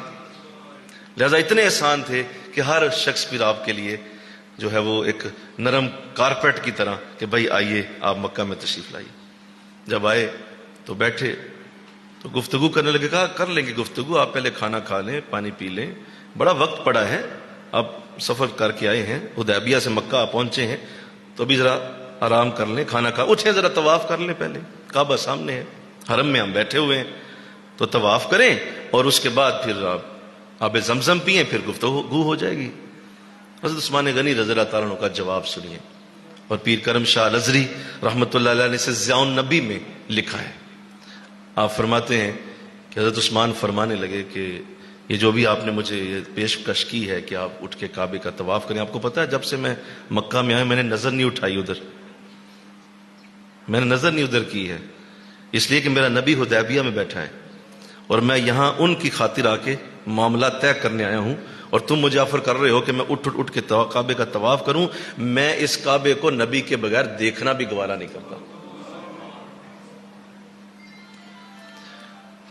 لہذا اتنے احسان تھے کہ ہر شخص پھر آپ کے لیے جو ہے وہ ایک نرم کارپیٹ کی طرح کہ بھائی آئیے, آپ مکہ میں تشریف لائیے. جب آئے تو بیٹھے تو گفتگو کرنے لگے. کہا کر لیں گے گفتگو, آپ پہلے کھانا کھا لیں, پانی پی لیں, بڑا وقت پڑا ہے, آپ سفر کر کے آئے ہیں, حدیبیہ سے مکہ آپ پہنچے ہیں, تو ابھی ذرا آرام کر لیں, کھانا کھا اٹھیں, ذرا طواف کر لیں. پہلے کعبہ سامنے ہے, حرم میں ہم بیٹھے ہوئے ہیں, تو طواف کریں اور اس کے بعد پھر آپ آب زمزم پئیں, پھر گفتگو ہو جائے گی. حضرت عثمان غنی رضی اللہ تعالیٰ عنہ کا جواب سنیے. اور پیر کرم شاہ الازہری رحمۃ اللہ علیہ نے اسے ضیاء النبی میں لکھا ہے. آپ فرماتے ہیں کہ حضرت عثمان فرمانے لگے کہ یہ جو بھی آپ نے مجھے یہ پیشکش کی ہے کہ آپ اٹھ کے کعبے کا طواف کریں, آپ کو پتا ہے جب سے میں مکہ میں آیا میں نے نظر نہیں اٹھائی ادھر, میں نے نظر نہیں ادھر کی ہے, اس لیے کہ میرا نبی حدیبیہ میں بیٹھا ہے اور میں یہاں ان کی خاطر آ کے معاملات طے کرنے آیا ہوں, اور تم مجھے آفر کر رہے ہو کہ میں اٹھ کے کعبے کا طواف کروں. میں اس کعبے کو نبی کے بغیر دیکھنا بھی گوارا نہیں کرتا.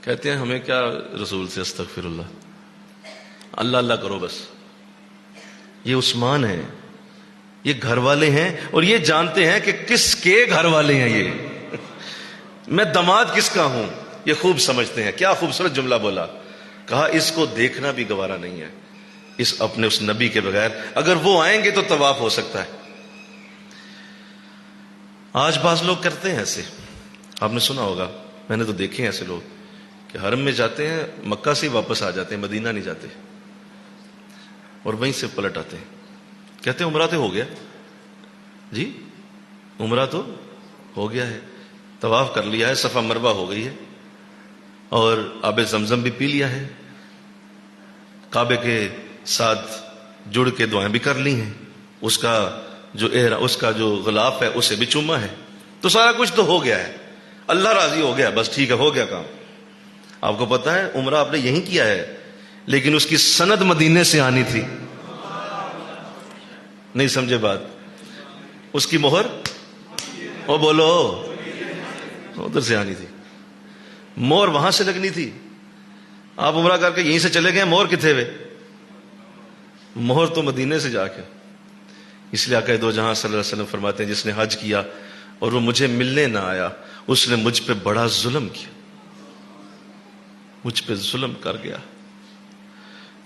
کہتے ہیں ہمیں کیا رسول سے, استغفر اللہ, اللہ اللہ کرو بس. یہ عثمان ہیں, یہ گھر والے ہیں, اور یہ جانتے ہیں کہ کس کے گھر والے ہیں یہ, میں داماد کس کا ہوں, یہ خوب سمجھتے ہیں. کیا خوبصورت جملہ بولا, کہا اس کو دیکھنا بھی گوارا نہیں ہے اس نبی کے بغیر. اگر وہ آئیں گے تو طواف ہو سکتا ہے. آج بعض لوگ کرتے ہیں ایسے, آپ نے سنا ہوگا, میں نے تو دیکھے ہیں ایسے لوگ کہ حرم میں جاتے ہیں, مکہ سے واپس آ جاتے ہیں, مدینہ نہیں جاتے, اور وہیں سے پلٹ آتے ہیں. کہتے ہیں عمرہ تو ہو گیا جی, عمرہ تو ہو گیا ہے, طواف کر لیا ہے, صفا مروہ ہو گئی ہے, اور آب زمزم بھی پی لیا ہے, کعبے کے ساتھ جڑ کے دعائیں بھی کر لی ہیں, اس کا جو غلاف ہے اسے بھی چوما ہے, تو سارا کچھ تو ہو گیا ہے, اللہ راضی ہو گیا, بس ٹھیک ہے, ہو گیا کام. آپ کو پتا ہے عمرہ آپ نے یہیں کیا ہے, لیکن اس کی سند مدینے سے آنی تھی. نہیں سمجھے بات, اس کی مہر او بولو ادھر سے آنی تھی, مہر وہاں سے لگنی تھی. آپ عمرہ کر کے یہیں سے چلے گئے, مہر کتنے ہوئے, مہر تو مدینے سے جا کے. اس لیے آقا دو جہاں صلی اللہ علیہ وسلم فرماتے ہیں جس نے حج کیا اور وہ مجھے ملنے نہ آیا, اس نے مجھ پہ بڑا ظلم کیا, مجھ پہ ظلم کر گیا.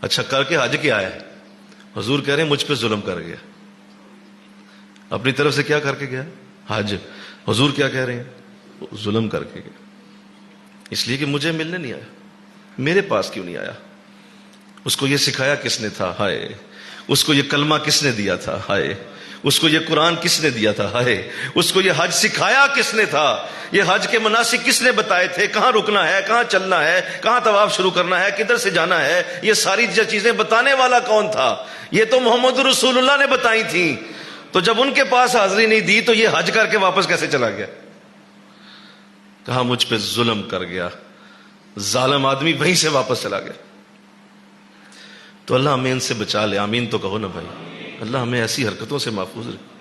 اچھا کر کے حج کیا ہے, حضور کہہ رہے ہیں مجھ پہ ظلم کر گیا. اپنی طرف سے کیا کر کے گیا, حج. حضور کیا کہہ رہے ہیں, ظلم کر کے گیا, اس لیے کہ مجھے ملنے نہیں آیا. میرے پاس کیوں نہیں آیا, اس کو یہ سکھایا کس نے تھا, ہائے, اس کو یہ کلمہ کس نے دیا تھا, ہائے, اس کو یہ قرآن کس نے دیا تھا, ہائے, اس کو یہ حج سکھایا کس نے تھا, یہ حج کے مناسک کس نے بتائے تھے, کہاں رکنا ہے, کہاں چلنا ہے, کہاں طواف شروع کرنا ہے, کدھر سے جانا ہے, یہ ساری چیزیں بتانے والا کون تھا, یہ تو محمد رسول اللہ نے بتائی تھیں. تو جب ان کے پاس حاضری نہیں دی تو یہ حج کر کے واپس کیسے چلا گیا. کہا مجھ پہ ظلم کر گیا, ظالم آدمی وہیں سے واپس چلا گیا. تو اللہ ہمیں ان سے بچا لے, آمین تو کہو نا بھائی. اللہ ہمیں ایسی حرکتوں سے محفوظ رکھے.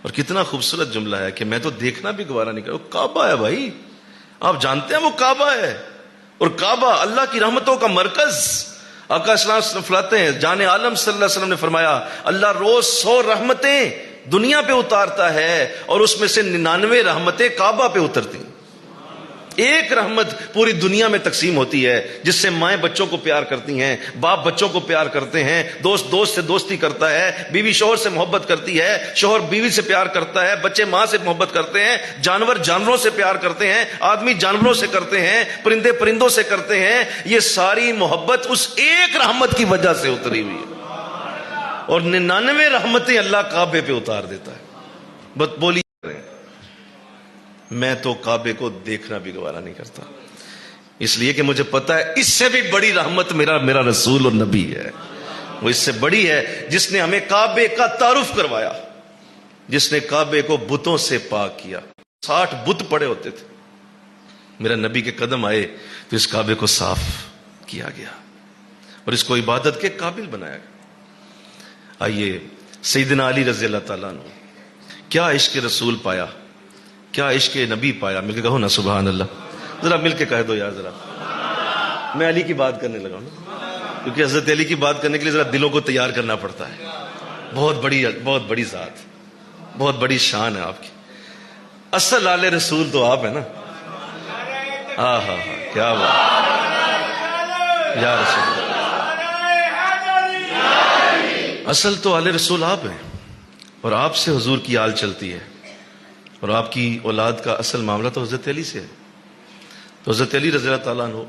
اور کتنا خوبصورت جملہ ہے کہ میں تو دیکھنا بھی گوارا نہیں کروں. کعبہ ہے بھائی, آپ جانتے ہیں وہ کعبہ ہے, اور کعبہ اللہ کی رحمتوں کا مرکز. آقا صلی اللہ علیہ وسلم فرماتے ہیں, جان عالم صلی اللہ علیہ وسلم نے فرمایا, اللہ روز 100 رحمتیں دنیا پہ اتارتا ہے اور اس میں سے 99 رحمتیں کعبہ پہ اترتی. ایک رحمت پوری دنیا میں تقسیم ہوتی ہے, جس سے مائیں بچوں کو پیار کرتی ہیں, باپ بچوں کو پیار کرتے ہیں, دوست سے دوستی کرتا ہے, بیوی شوہر سے محبت کرتی ہے, شوہر بیوی سے پیار کرتا ہے, بچے ماں سے محبت کرتے ہیں, جانور جانوروں سے پیار کرتے ہیں, آدمی جانوروں سے کرتے ہیں, پرندے پرندوں سے کرتے ہیں. یہ ساری محبت اس ایک رحمت کی وجہ سے اتری ہوئی ہے, اور 99 رحمتیں اللہ کعبے پہ اتار دیتا ہے. بس بولی, میں تو کعبے کو دیکھنا بھی گوارا نہیں کرتا, اس لیے کہ مجھے پتا ہے اس سے بھی بڑی رحمت میرا رسول اور نبی ہے. وہ اس سے بڑی ہے جس نے ہمیں کعبے کا تعارف کروایا, جس نے کعبے کو بتوں سے پاک کیا. 60 بت پڑے ہوتے تھے. میرا نبی کے قدم آئے تو اس کعبے کو صاف کیا گیا اور اس کو عبادت کے قابل بنایا گیا. آئیے سیدنا علی رضی اللہ تعالیٰ عنہ کیا عشق رسول پایا, کیا عشق نبی پایا. مل کے کہو نا سبحان اللہ. ذرا مل کے کہہ دو یار ذرا. میں علی کی بات کرنے لگا ہوں نا, کیونکہ حضرت علی کی بات کرنے کے لیے ذرا دلوں کو تیار کرنا پڑتا ہے. بہت بڑی ذات, بہت بڑی شان ہے آپ کی. اصل آل رسول تو آپ ہیں نا. ہاں ہاں ہاں, کیا بات یا رسول اللہ. اصل تو آل رسول آپ ہیں اور آپ سے حضور کی آل چلتی ہے, اور آپ کی اولاد کا اصل معاملہ تو حضرت علی سے ہے. تو حضرت علی رضی اللہ تعالیٰ عنہ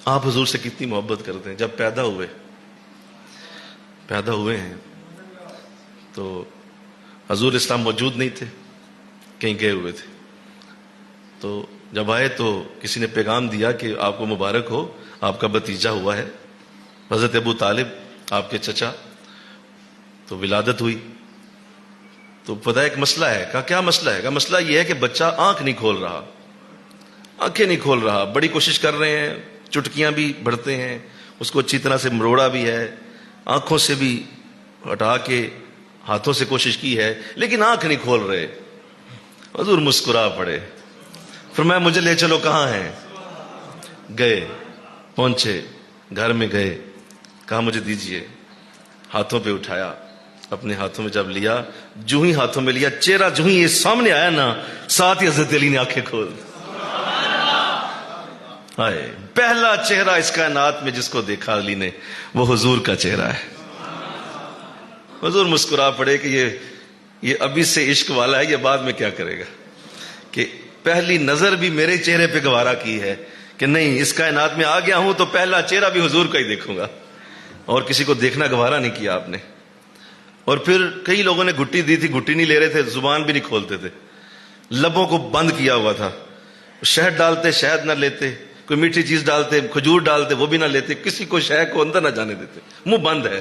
آپ حضور سے کتنی محبت کرتے ہیں. جب پیدا ہوئے ہیں تو حضور اسلام موجود نہیں تھے, کہیں گئے ہوئے تھے. تو جب آئے تو کسی نے پیغام دیا کہ آپ کو مبارک ہو, آپ کا بھتیجا ہوا ہے حضرت ابو طالب آپ کے چچا. تو ولادت ہوئی تو پتہ ایک مسئلہ ہے. کہا کیا مسئلہ ہے؟ کہا مسئلہ یہ ہے کہ بچہ آنکھ نہیں کھول رہا, آنکھیں نہیں کھول رہا. بڑی کوشش کر رہے ہیں, چٹکیاں بھی بڑھتے ہیں, اس کو اچھی طرح سے مروڑا بھی ہے, آنکھوں سے بھی ہٹا کے ہاتھوں سے کوشش کی ہے, لیکن آنکھ نہیں کھول رہے. حضور مسکرا پڑے, فرمایا مجھے لے چلو. کہاں ہیں؟ گئے, پہنچے, گھر میں گئے, کہا مجھے دیجئے. ہاتھوں پہ اٹھایا, اپنے ہاتھوں میں جب لیا, جو ہی ہاتھوں میں لیا, چہرہ جو ہی یہ سامنے آیا نا, ساتھ ہی حضرت علی نے آنکھیں کھول. آئے پہلا چہرہ اس کائنات میں جس کو دیکھا علی نے, وہ حضور کا چہرہ ہے. حضور مسکرا پڑے کہ یہ ابھی سے عشق والا ہے, یہ بعد میں کیا کرے گا. کہ پہلی نظر بھی میرے چہرے پہ گوارا کی ہے کہ نہیں, اس کائنات میں آ گیا ہوں تو پہلا چہرہ بھی حضور کا ہی دیکھوں گا, اور کسی کو دیکھنا گوارا نہیں کیا آپ نے. اور پھر کئی لوگوں نے گھٹی دی تھی, گھٹی نہیں لے رہے تھے, زبان بھی نہیں کھولتے تھے, لبوں کو بند کیا ہوا تھا. شہد ڈالتے, شہد نہ لیتے, کوئی میٹھی چیز ڈالتے, کھجور ڈالتے, وہ بھی نہ لیتے, کسی کو شہد کو اندر نہ جانے دیتے, منہ بند ہے.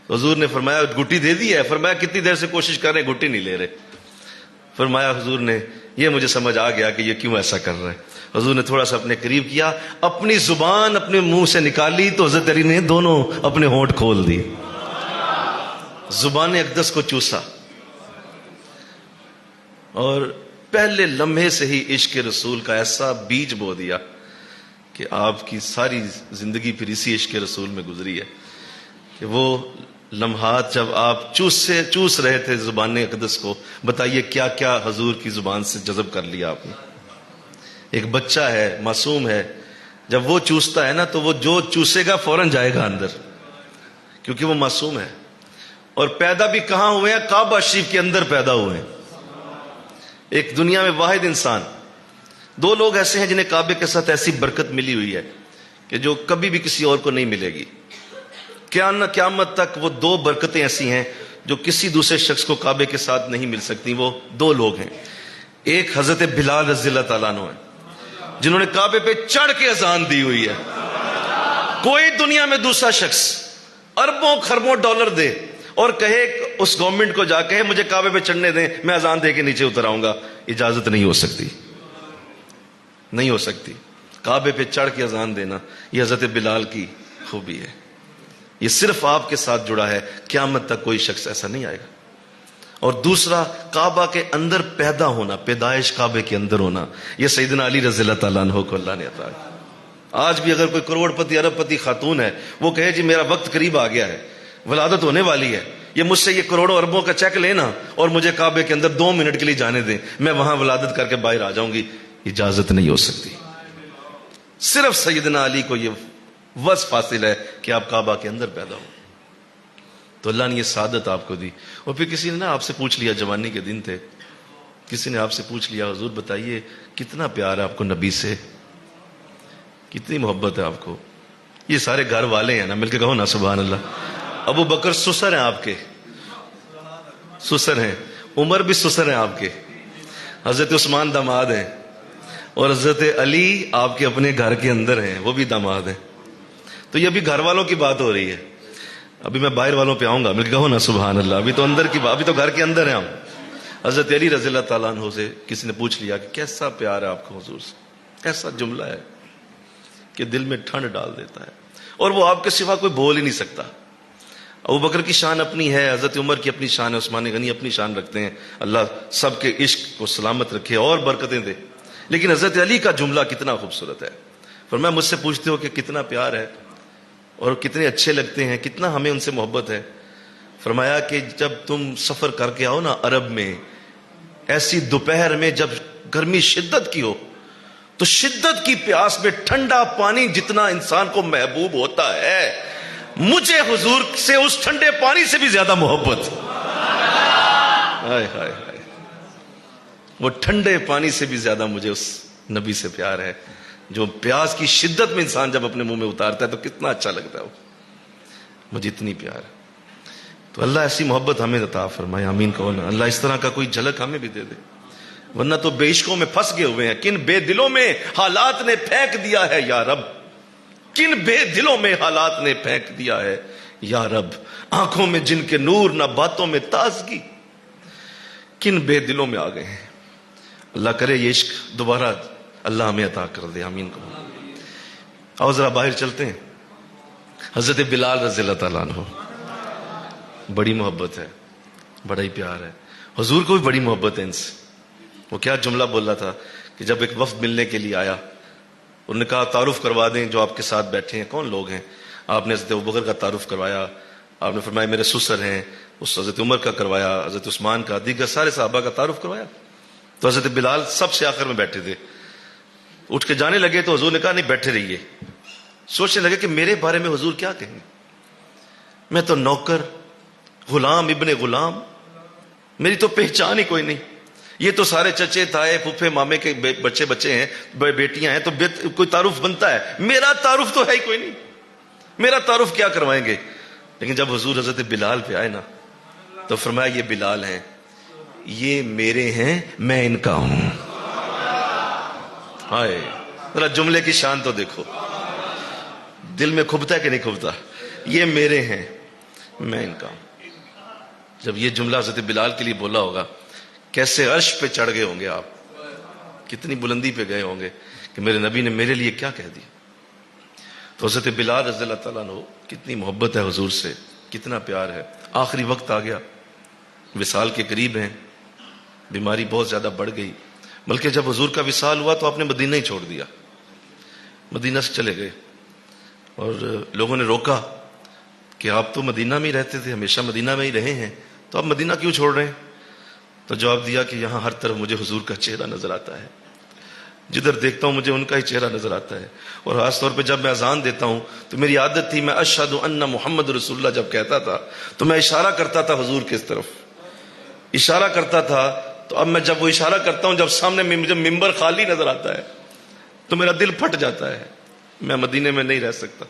حضور نے فرمایا گھٹی دے دی ہے. فرمایا کتنی دیر سے کوشش کر رہے ہیں, گھٹی نہیں لے رہے. فرمایا حضور نے یہ مجھے سمجھ آ گیا کہ یہ کیوں ایسا کر رہا ہے. حضور نے تھوڑا سا اپنے قریب کیا, اپنی زبان اپنے منہ سے نکالی تو حضرت علی نے دونوں اپنے ہونٹ کھول دی, زبان اقدس کو چوسا, اور پہلے لمحے سے ہی عشق رسول کا ایسا بیج بو دیا کہ آپ کی ساری زندگی پھر اسی عشق رسول میں گزری ہے. کہ وہ لمحات جب آپ چوس رہے تھے زبان اقدس کو, بتائیے کیا کیا حضور کی زبان سے جذب کر لیا آپ نے. ایک بچہ ہے, معصوم ہے, جب وہ چوستا ہے نا تو وہ جو چوسے گا فوراً جائے گا اندر, کیونکہ وہ معصوم ہے. اور پیدا بھی کہاں ہوئے ہیں؟ کعبہ شریف کے اندر پیدا ہوئے ہیں. ایک دنیا میں واحد انسان, 2 لوگ ایسے ہیں جنہیں کعبے کے ساتھ ایسی برکت ملی ہوئی ہے کہ جو کبھی بھی کسی اور کو نہیں ملے گی. قیامت تک وہ 2 برکتیں ایسی ہیں جو کسی دوسرے شخص کو کعبے کے ساتھ نہیں مل سکتی. وہ 2 لوگ ہیں. ایک حضرت بلال رضی اللہ تعالیٰ عنہ ہیں, جنہوں نے کعبے پہ چڑھ کے اذان دی ہوئی ہے. کوئی دنیا میں دوسرا شخص اربوں خربوں ڈالر دے اور کہے اس گورنمنٹ کو جا کہے مجھے کعبے پہ چڑھنے دیں, میں اذان دے کے نیچے اتر آؤں گا, اجازت نہیں ہو سکتی, نہیں ہو سکتی. کعبے پہ چڑھ کے اذان دینا یہ حضرت بلال کی خوبی ہے. یہ صرف آپ کے ساتھ جڑا ہے, قیامت تک کوئی شخص ایسا نہیں آئے گا. اور دوسرا, کعبہ کے اندر پیدا ہونا, پیدائش کعبے کے اندر ہونا, یہ سیدنا علی رضی اللہ تعالیٰ عنہ کو اللہ نے عطا کیا. آج بھی اگر کوئی کروڑ پتی ارب پتی خاتون ہے, وہ کہے جی میرا وقت قریب آ گیا ہے, ولادت ہونے والی ہے, یہ مجھ سے یہ کروڑوں اربوں کا چیک لینا اور مجھے کعبے کے اندر 2 منٹ کے لیے جانے دیں, میں وہاں ولادت کر کے باہر آ جاؤں گی, اجازت نہیں ہو سکتی. صرف سیدنا علی کو یہ وصف حاصل ہے کہ آپ کعبہ کے اندر پیدا ہو. تو اللہ نے یہ سعادت آپ کو دی. اور پھر کسی نے نا آپ سے پوچھ لیا, جوانی کے دن تھے, کسی نے آپ سے پوچھ لیا حضور بتائیے کتنا پیار ہے آپ کو نبی سے, کتنی محبت ہے آپ کو. یہ سارے گھر والے ہیں نا, مل کے کہو نا سبحان اللہ. ابو بکر سسر ہیں آپ کے, سسر ہیں. عمر بھی سسر ہیں آپ کے. حضرت عثمان داماد ہیں, اور حضرت علی آپ کے اپنے گھر کے اندر ہیں, وہ بھی داماد ہیں. تو یہ بھی گھر والوں کی بات ہو رہی ہے. ابھی میں باہر والوں پہ آؤں گا، مل کے کہو نا سبحان اللہ. ابھی تو اندر کی، ابھی تو گھر کے اندر ہیں ہم. حضرت علی رضی اللہ تعالیٰ عنہ سے کسی نے پوچھ لیا کہ کیسا پیار ہے آپ کو حضور سے. ایسا جملہ ہے کہ دل میں ٹھنڈ ڈال دیتا ہے، اور وہ آپ کے سوا کوئی بول ہی نہیں سکتا. ابو بکر کی شان اپنی ہے، حضرت عمر کی اپنی شان ہے، عثمان غنی اپنی شان رکھتے ہیں. اللہ سب کے عشق کو سلامت رکھے اور برکتیں دے. لیکن حضرت علی کا جملہ کتنا خوبصورت ہے. فرمایا مجھ سے پوچھتے ہو کہ کتنا پیار ہے اور کتنے اچھے لگتے ہیں، کتنا ہمیں ان سے محبت ہے. فرمایا کہ جب تم سفر کر کے آؤ نا عرب میں، ایسی دوپہر میں جب گرمی شدت کی ہو، تو شدت کی پیاس میں ٹھنڈا پانی جتنا انسان کو محبوب ہوتا ہے، مجھے حضور سے اس ٹھنڈے پانی سے بھی زیادہ محبت. ہائے ہائے ہائے، وہ ٹھنڈے پانی سے بھی زیادہ مجھے اس نبی سے پیار ہے. جو پیاس کی شدت میں انسان جب اپنے منہ میں اتارتا ہے تو کتنا اچھا لگتا ہے. مجھے اتنی پیار ہے. تو اللہ ایسی محبت ہمیں عطا فرمائے. آمین کہو نا. اللہ اس طرح کا کوئی جھلک ہمیں بھی دے دے، ورنہ تو بے عشقوں میں پھنس گئے ہوئے ہیں. کن بے دلوں میں حالات نے پھینک دیا ہے یا رب، کن بے دلوں میں حالات نے پھینک دیا ہے یا رب. آنکھوں میں جن کے نور نہ باتوں میں تازگی، کن بے دلوں میں آ گئے ہیں. اللہ کرے یہ عشق دوبارہ اللہ ہمیں عطا کر دے. آمین کہو. آؤ ذرا باہر چلتے ہیں. حضرت بلال رضی اللہ تعالیٰ عنہ، بڑی محبت ہے، بڑا ہی پیار ہے. حضور کو بھی بڑی محبت ہے ان سے. وہ کیا جملہ بول رہا تھا کہ جب ایک وفد ملنے کے لیے آیا، انہوں نے کہا تعارف کروا دیں جو آپ کے ساتھ بیٹھے ہیں کون لوگ ہیں. آپ نے حضرت ابوبکر کا تعارف کروایا. آپ نے فرمایا میرے سسر ہیں. اس حضرت عمر کا کروایا، حضرت عثمان کا، دیگر سارے صحابہ کا تعارف کروایا. تو حضرت بلال سب سے آخر میں بیٹھے تھے. اٹھ کے جانے لگے تو حضور نے کہا نہیں بیٹھے رہیے. سوچنے لگے کہ میرے بارے میں حضور کیا کہیں گے. میں تو نوکر، غلام، ابن غلام، میری تو پہچان ہی کوئی نہیں. یہ تو سارے چچے تائے پھپھے مامے کے بچے ہیں، بیٹیاں ہیں، تو کوئی تعارف بنتا ہے. میرا تعارف تو ہے ہی کوئی نہیں، میرا تعارف کیا کروائیں گے. لیکن جب حضور حضرت بلال پہ آئے نا تو فرمایا یہ بلال ہیں، یہ میرے ہیں، میں ان کا ہوں. ہائے ذرا جملے کی شان تو دیکھو، دل میں کھبتا ہے کہ نہیں کھبتا. یہ میرے ہیں، میں ان کا ہوں. جب یہ جملہ حضرت بلال کے لیے بولا ہوگا، کیسے عرش پہ چڑھ گئے ہوں گے آپ، کتنی بلندی پہ گئے ہوں گے کہ میرے نبی نے میرے لیے کیا کہہ دیا. تو حضرت بلال رضی اللہ تعالیٰ عنہ، کتنی محبت ہے حضور سے، کتنا پیار ہے. آخری وقت آ گیا، وصال کے قریب ہیں، بیماری بہت زیادہ بڑھ گئی. بلکہ جب حضور کا وصال ہوا تو آپ نے مدینہ ہی چھوڑ دیا، مدینہ سے چلے گئے. اور لوگوں نے روکا کہ آپ تو مدینہ میں ہی رہتے تھے، ہمیشہ مدینہ میں ہی رہے ہیں، تو آپ مدینہ کیوں چھوڑ رہے ہیں. تو جواب دیا کہ یہاں ہر طرف مجھے حضور کا چہرہ نظر آتا ہے، جدھر دیکھتا ہوں مجھے ان کا ہی چہرہ نظر آتا ہے. اور خاص طور پہ جب میں اذان دیتا ہوں تو میری عادت تھی، میں اشہد ان محمد رسول اللہ جب کہتا تھا تو میں اشارہ کرتا تھا حضور کی طرف، اشارہ کرتا تھا. تو اب میں جب وہ اشارہ کرتا ہوں، جب سامنے جب ممبر خالی نظر آتا ہے تو میرا دل پھٹ جاتا ہے، میں مدینے میں نہیں رہ سکتا.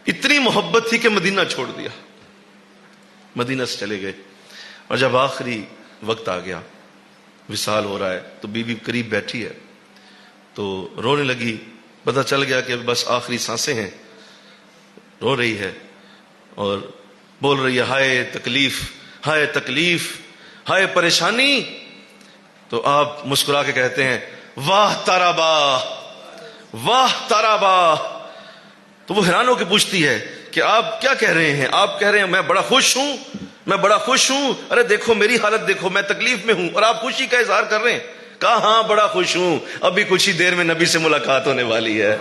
اتنی محبت تھی کہ مدینہ چھوڑ دیا، مدینہ سے چلے گئے. اور جب آخری وقت آ گیا، وصال ہو رہا ہے، تو بیوی قریب بیٹھی ہے تو رونے لگی. پتہ چل گیا کہ بس آخری سانسیں ہیں. رو رہی ہے اور بول رہی ہے ہائے تکلیف، ہائے تکلیف، ہائے پریشانی. تو آپ مسکرا کے کہتے ہیں واہ تارابا، واہ تارابا. تو وہ حیران ہو کے پوچھتی ہے کہ آپ کیا کہہ رہے ہیں. آپ کہہ رہے ہیں میں بڑا خوش ہوں، میں بڑا خوش ہوں. ارے دیکھو میری حالت دیکھو، میں تکلیف میں ہوں اور آپ خوشی کا اظہار کر رہے ہیں. کہا ہاں بڑا خوش ہوں، ابھی کچھ ہی دیر میں نبی سے ملاقات ہونے والی ہے،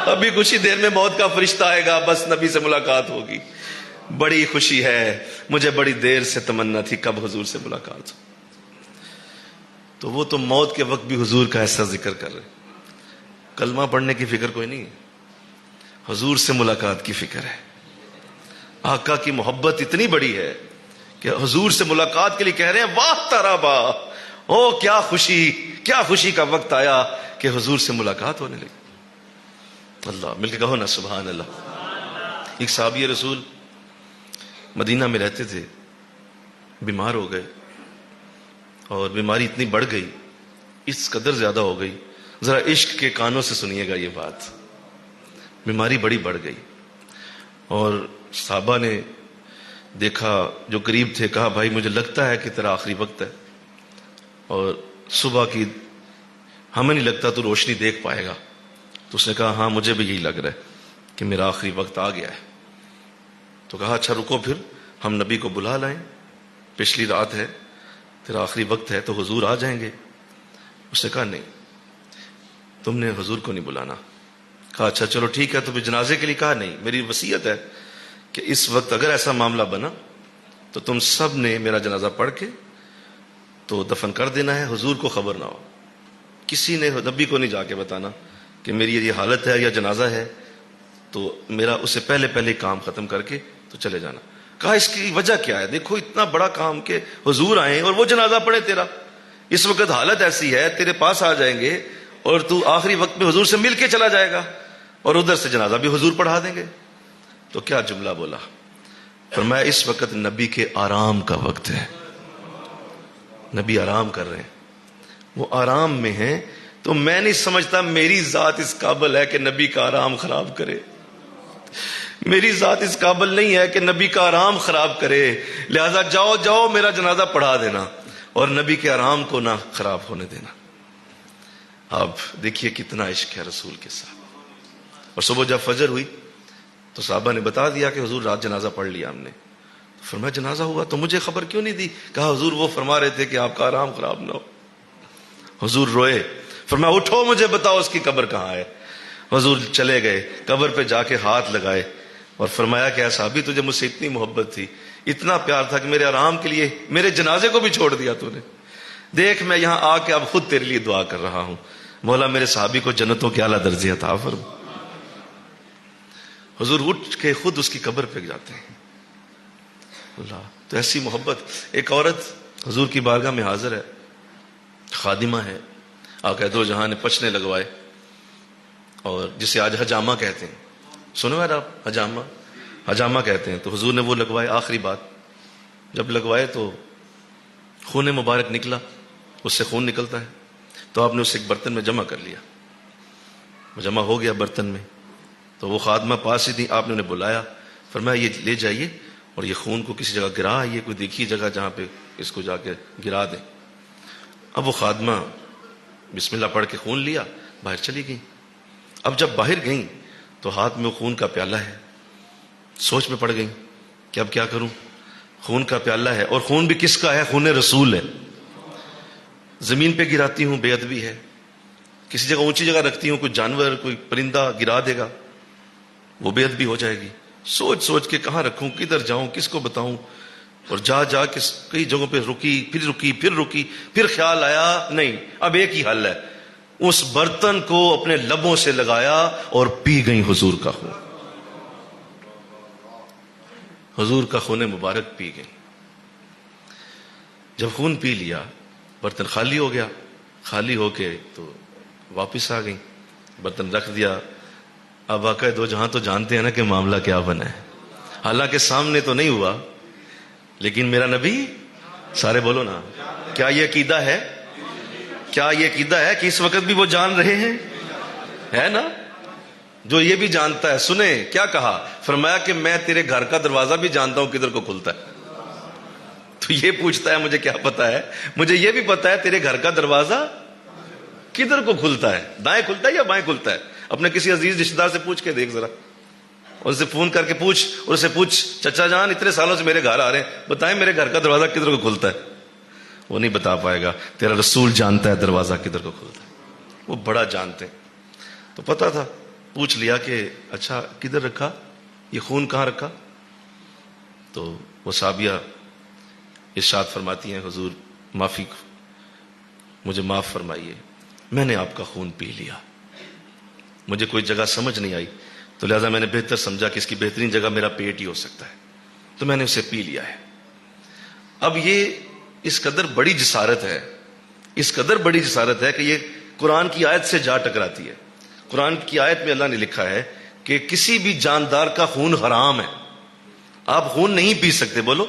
ابھی کچھ ہی دیر میں موت کا فرشتہ آئے گا، بس نبی سے ملاقات ہوگی. بڑی خوشی ہے، مجھے بڑی دیر سے تمنا تھی کب حضور سے ملاقات ہو. تو وہ تو موت کے وقت بھی حضور کا ایسا ذکر کر رہے. کلمہ پڑھنے کی فکر کوئی نہیں، حضور سے ملاقات کی فکر ہے. آقا کی محبت اتنی بڑی ہے کہ حضور سے ملاقات کے لیے کہہ رہے ہیں واہ تارابا، او کیا خوشی، کیا خوشی کا وقت آیا کہ حضور سے ملاقات ہونے لگی. اللہ مل کے کہو نا سبحان اللہ. ایک صحابی رسول مدینہ میں رہتے تھے، بیمار ہو گئے اور بیماری اتنی بڑھ گئی، اس قدر زیادہ ہو گئی. ذرا عشق کے کانوں سے سنیے گا یہ بات. بیماری بڑی بڑھ گئی اور صحابہ نے دیکھا جو قریب تھے، کہا بھائی مجھے لگتا ہے کہ تیرا آخری وقت ہے اور صبح کی ہمیں نہیں لگتا تو روشنی دیکھ پائے گا. تو اس نے کہا ہاں مجھے بھی یہی لگ رہا ہے کہ میرا آخری وقت آ گیا ہے. تو کہا اچھا رکو پھر ہم نبی کو بلا لائیں، پچھلی رات ہے، تیرا آخری وقت ہے تو حضور آ جائیں گے. اس نے کہا نہیں، تم نے حضور کو نہیں بلانا. کہا اچھا چلو ٹھیک ہے. تو پھر جنازے کے لیے کہا نہیں، میری وصیت ہے کہ اس وقت اگر ایسا معاملہ بنا تو تم سب نے میرا جنازہ پڑھ کے تو دفن کر دینا ہے، حضور کو خبر نہ ہو، کسی نے نبی کو نہیں جا کے بتانا کہ میری یہ حالت ہے یا جنازہ ہے، تو میرا اس سے پہلے پہلے کام ختم کر کے تو چلے جانا. کہا اس کی وجہ کیا ہے؟ دیکھو اتنا بڑا کام کہ حضور آئیں اور وہ جنازہ پڑھے تیرا، اس وقت حالت ایسی ہے تیرے پاس آ جائیں گے اور تو آخری وقت میں حضور سے مل کے چلا جائے گا اور ادھر سے جنازہ بھی حضور پڑھا دیں گے. تو کیا جملہ بولا، فرمایا اس وقت نبی کے آرام کا وقت ہے، نبی آرام کر رہے ہیں، وہ آرام میں ہیں. تو میں نہیں سمجھتا میری ذات اس قابل ہے کہ نبی کا آرام خراب کرے، میری ذات اس قابل نہیں ہے کہ نبی کا آرام خراب کرے. لہذا جاؤ جاؤ میرا جنازہ پڑھا دینا اور نبی کے آرام کو نہ خراب ہونے دینا. اب دیکھیے کتنا عشق ہے رسول کے ساتھ. اور صبح جب فجر ہوئی تو صحابہ نے بتا دیا کہ حضور رات جنازہ پڑھ لیا ہم نے. فرمایا جنازہ ہوا تو مجھے خبر کیوں نہیں دی؟ کہا حضور وہ فرما رہے تھے کہ آپ کا آرام خراب نہ ہو. حضور روئے، فرمایا اٹھو مجھے بتاؤ اس کی قبر کہاں ہے. حضور چلے گئے، قبر پہ جا کے ہاتھ لگائے اور فرمایا کہ اے صحابی تجھے مجھ سے اتنی محبت تھی، اتنا پیار تھا کہ میرے آرام کے لیے میرے جنازے کو بھی چھوڑ دیا تو نے. دیکھ میں یہاں آ کے اب خود تیرے لیے دعا کر رہا ہوں، مولا میرے صحابی کو جنتوں کے اعلیٰ درجے عطا فرما. حضور اٹھ کے خود اس کی قبر پہ جاتے ہیں. اللہ تو ایسی محبت. ایک عورت حضور کی بارگاہ میں حاضر ہے، خادمہ ہے، آقا دو جہاں نے پچھنے لگوائے اور جسے آج حجامہ کہتے ہیں. سنو یار آپ، حجامہ کہتے ہیں. تو حضور نے وہ لگوائے. آخری بات جب لگوائے تو خون مبارک نکلا، اس سے خون نکلتا ہے تو آپ نے اسے ایک برتن میں جمع کر لیا. وہ جمع ہو گیا برتن میں. تو وہ خادمہ پاس ہی تھی، آپ نے انہیں بلایا، فرمایا یہ لے جائیے اور یہ خون کو کسی جگہ گرا آئیے، کوئی دیکھی جگہ جہاں پہ اس کو جا کے گرا دیں. اب وہ خادمہ بسم اللہ پڑھ کے خون لیا، باہر چلی گئی. اب جب باہر گئیں تو ہاتھ میں وہ خون کا پیالہ ہے. سوچ میں پڑ گئی کہ اب کیا کروں، خون کا پیالہ ہے اور خون بھی کس کا ہے؟ خون رسول ہے. زمین پہ گراتی ہوں بے ادبی ہے، کسی جگہ اونچی جگہ رکھتی ہوں کوئی جانور کوئی پرندہ گرا دے گا، وہ بے ادبی ہو جائے گی. سوچ سوچ کے کہاں رکھوں، کدھر جاؤں، کس کو بتاؤں، اور جا کے کئی جگہوں پہ رکی، پھر خیال آیا نہیں اب ایک ہی حل ہے. اس برتن کو اپنے لبوں سے لگایا اور پی گئی حضور کا خون. حضور کا خون مبارک پی گئی. جب خون پی لیا برتن خالی ہو گیا. خالی ہو کے تو واپس آ گئی، برتن رکھ دیا. اب واقعہ دو جہاں تو جانتے ہیں نا کہ معاملہ کیا بنا ہے. حالانکہ سامنے تو نہیں ہوا لیکن میرا نبی، سارے بولو نا، کیا یہ عقیدہ ہے؟ کیا یہ عقیدہ ہے کہ اس وقت بھی وہ جان رہے ہیں؟ ہے نا؟ جو یہ بھی جانتا ہے. سنیں کیا کہا، فرمایا کہ میں تیرے گھر کا دروازہ بھی جانتا ہوں کدھر کو کھلتا ہے. تو یہ پوچھتا ہے مجھے کیا پتا ہے، مجھے یہ بھی پتا ہے تیرے گھر کا دروازہ کدھر کو کھلتا ہے، دائیں کھلتا ہے یا بائیں کھلتا ہے. اپنے کسی عزیز رشتہ دار سے پوچھ کے دیکھ ذرا، اس سے فون کر کے پوچھ، اور اسے پوچھ چچا جان اتنے سالوں سے میرے گھر آ رہے ہیں، بتائیں میرے گھر کا دروازہ کدھر کو کھلتا ہے. وہ نہیں بتا پائے گا. تیرا رسول جانتا ہے دروازہ کدھر کو کھلتا ہے، وہ بڑا جانتے ہیں. تو پتا تھا، پوچھ لیا کہ اچھا کدھر رکھا یہ خون، کہاں رکھا؟ تو وہ صحابیہ ارشاد فرماتی ہیں حضور معافی، مجھے معاف فرمائیے، میں نے آپ کا خون پی لیا، مجھے کوئی جگہ سمجھ نہیں آئی تو لہٰذا میں نے بہتر سمجھا کہ اس کی بہترین جگہ میرا پیٹ ہی ہو سکتا ہے، تو میں نے اسے پی لیا ہے. اب یہ اس قدر بڑی جسارت ہے، اس قدر بڑی جسارت ہے کہ یہ قرآن کی آیت سے جا ٹکراتی ہے. قرآن کی آیت میں اللہ نے لکھا ہے کہ کسی بھی جاندار کا خون حرام ہے. آپ خون نہیں پی سکتے. بولو،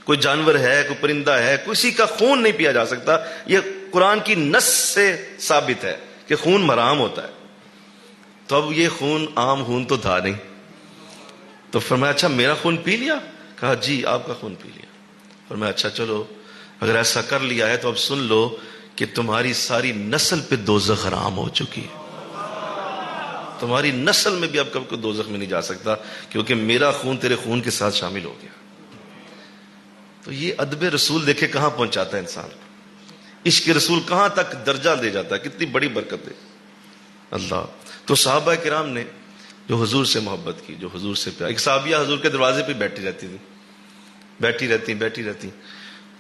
کوئی جانور ہے، کوئی پرندہ ہے، کسی کا خون نہیں پیا جا سکتا. یہ قرآن کی نص سے ثابت ہے کہ خون حرام ہوتا ہے. تو اب یہ خون عام خون تو تھا نہیں، تو فرمایا اچھا میرا خون پی لیا؟ کہا جی آپ کا خون پی لیا۔ فرمایا اچھا چلو اگر ایسا کر لیا ہے تو اب سن لو کہ تمہاری ساری نسل پہ دوزخ حرام ہو چکی ہے، تمہاری نسل میں بھی اب کب کوئی دوزخ میں نہیں جا سکتا، کیونکہ میرا خون تیرے خون کے ساتھ شامل ہو گیا۔ تو یہ ادب رسول دیکھے کہاں پہنچاتا ہے انسان کو، عشق رسول کہاں تک درجہ دے جاتا ہے، کتنی بڑی برکت ہے اللہ۔ تو صحابہ کرام نے جو حضور سے محبت کی، جو حضور سے پیار، ایک صحابیہ حضور کے دروازے پہ بیٹھی رہتی تھی، بیٹھی رہتی۔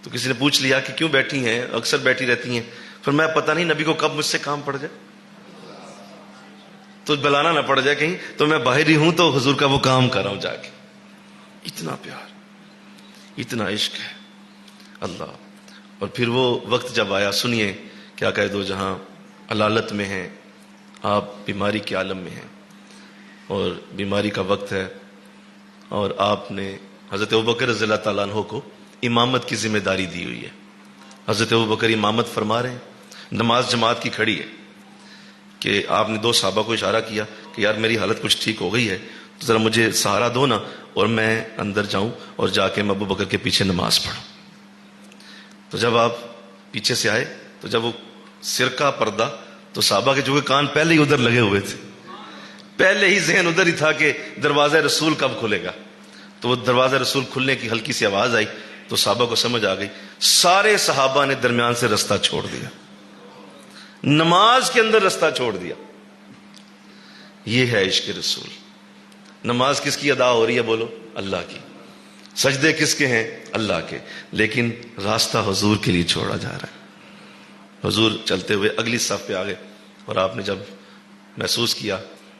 تو کسی نے پوچھ لیا کہ کیوں بیٹھی ہیں، اکثر بیٹھی رہتی ہیں؟ فرمایا پتہ نہیں نبی کو کب مجھ سے کام پڑ جائے، تو بلانا نہ پڑ جائے کہیں، تو میں باہر ہی ہوں تو حضور کا وہ کام کر رہا ہوں جا کے۔ اتنا پیار، اتنا عشق ہے اللہ۔ اور پھر وہ وقت جب آیا، سنیے کیا کہہ دو جہاں علالت میں ہیں آپ، بیماری کے عالم میں ہیں اور بیماری کا وقت ہے، اور آپ نے حضرت ابوبکر رضی اللہ تعالیٰ عنہ کو امامت کی ذمہ داری دی ہوئی ہے۔ حضرت ابوبکر امامت فرما رہے ہیں، نماز جماعت کی کھڑی ہے کہ آپ نے دو صحابہ کو اشارہ کیا کہ یار میری حالت کچھ ٹھیک ہو گئی ہے تو ذرا مجھے سہارا دو نا، اور میں اندر جاؤں اور جا کے میں ابوبکر کے پیچھے نماز پڑھوں۔ تو جب آپ پیچھے سے آئے تو جب وہ سر کا پردہ، تو صحابہ کے جو کان پہلے ہی ادھر لگے ہوئے تھے، پہلے ہی ذہن ادھر ہی تھا کہ دروازہ رسول کب کھلے گا۔ تو وہ دروازہ رسول کھلنے کی ہلکی سی آواز آئی تو صحابہ کو سمجھ آ گئی، سارے صحابہ نے درمیان سے رستہ چھوڑ دیا، نماز کے اندر رستہ چھوڑ دیا۔ یہ ہے عشق رسول۔ نماز کس کی ادا ہو رہی ہے؟ بولو اللہ کی۔ سجدے کس کے ہیں؟ اللہ کے، لیکن راستہ حضور کے لیے چھوڑا جا رہا ہے۔ حضور چلتے ہوئے اگلی صف پہ آ گئے، اور آپ نے جب محسوس کیا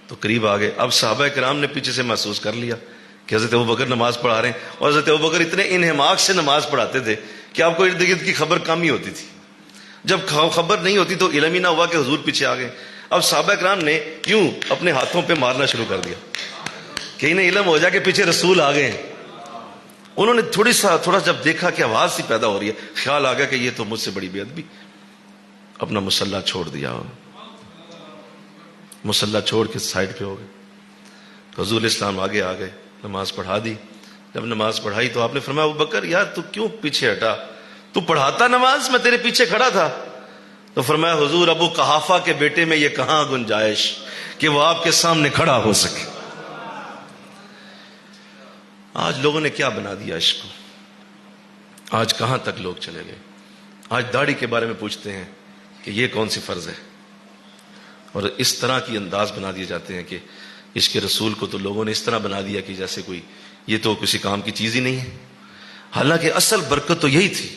تو قریب آ گئے۔ اب صحابہ کرام نے پیچھے سے محسوس کر لیا کہ حضرت ابوبکر نماز پڑھا رہے ہیں، اور حضرت ابوبکر اتنے انہماک سے نماز پڑھاتے تھے کہ آپ کو ارد گرد کی خبر کم ہی ہوتی تھی۔ جب خبر نہیں ہوتی تو علم ہی نہ ہوا کہ حضور پیچھے آ گئے۔ اب صحابہ کرام نے کیوں اپنے ہاتھوں پہ مارنا شروع کر دیا کہ انہیں علم ہو جائے کہ پیچھے رسول آ گئے ہیں۔ انہوں نے تھوڑا جب دیکھا کہ آواز سی پیدا ہو رہی ہے، خیال آ گیا کہ یہ تو مجھ سے بڑی بے ادبی۔ اپنا مسلح چھوڑ دیا، مسلح چھوڑ کے سائڈ پہ ہو گئے۔ حضور اسلام آگے آ گئے، نماز پڑھا دی۔ جب نماز پڑھائی تو آپ نے فرمایا ابوبکر یار تو کیوں پیچھے ہٹا، تو پڑھاتا نماز، میں تیرے پیچھے کھڑا تھا۔ تو فرمایا حضور ابو قحافہ کے بیٹے میں یہ کہاں گنجائش کہ وہ آپ کے سامنے کھڑا ہو سکے۔ آج لوگوں نے کیا بنا دیا عشق کو، آج کہاں تک لوگ چلے گئے۔ آج داڑھی کے بارے میں پوچھتے ہیں کہ یہ کون سی فرض ہے، اور اس طرح کی انداز بنا دیے جاتے ہیں کہ عشق رسول کو تو لوگوں نے اس طرح بنا دیا کہ جیسے کوئی یہ تو کسی کام کی چیز ہی نہیں ہے۔ حالانکہ اصل برکت تو یہی تھی۔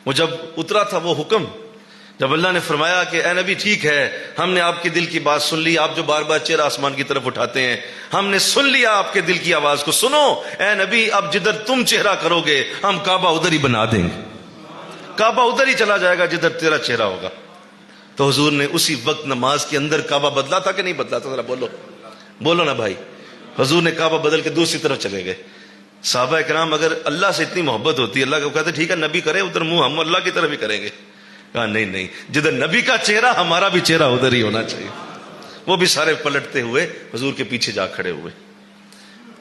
وہ جب اترا تھا وہ حکم، جب اللہ نے فرمایا کہ اے نبی ٹھیک ہے ہم نے آپ کے دل کی بات سن لی، آپ جو بار بار چہرہ آسمان کی طرف اٹھاتے ہیں، ہم نے سن لیا آپ کے دل کی آواز کو، سنو اے نبی اب جدھر تم چہرہ کرو گے ہم کعبہ ادھر ہی بنا دیں گے، کعبہ ادھر ہی چلا جائے گا جدھر تیرا چہرہ ہوگا۔ تو حضور نے اسی وقت نماز کے اندر کعبہ بدلا تھا کہ نہیں بدلا تھا؟ ذرا بولو نا بھائی۔ حضور نے کعبہ بدل کے دوسری طرف چلے گئے۔ صحابہ کرام اگر اللہ سے اتنی محبت ہوتی، اللہ کو کہتے ٹھیک ہے نبی کرے ادھر منہ، ہم اللہ کی طرف ہی کریں گے۔ کہا نہیں، جدھر نبی کا چہرہ ہمارا بھی چہرہ ادھر ہی ہونا چاہیے۔ وہ بھی سارے پلٹتے ہوئے حضور کے پیچھے جا کھڑے ہوئے۔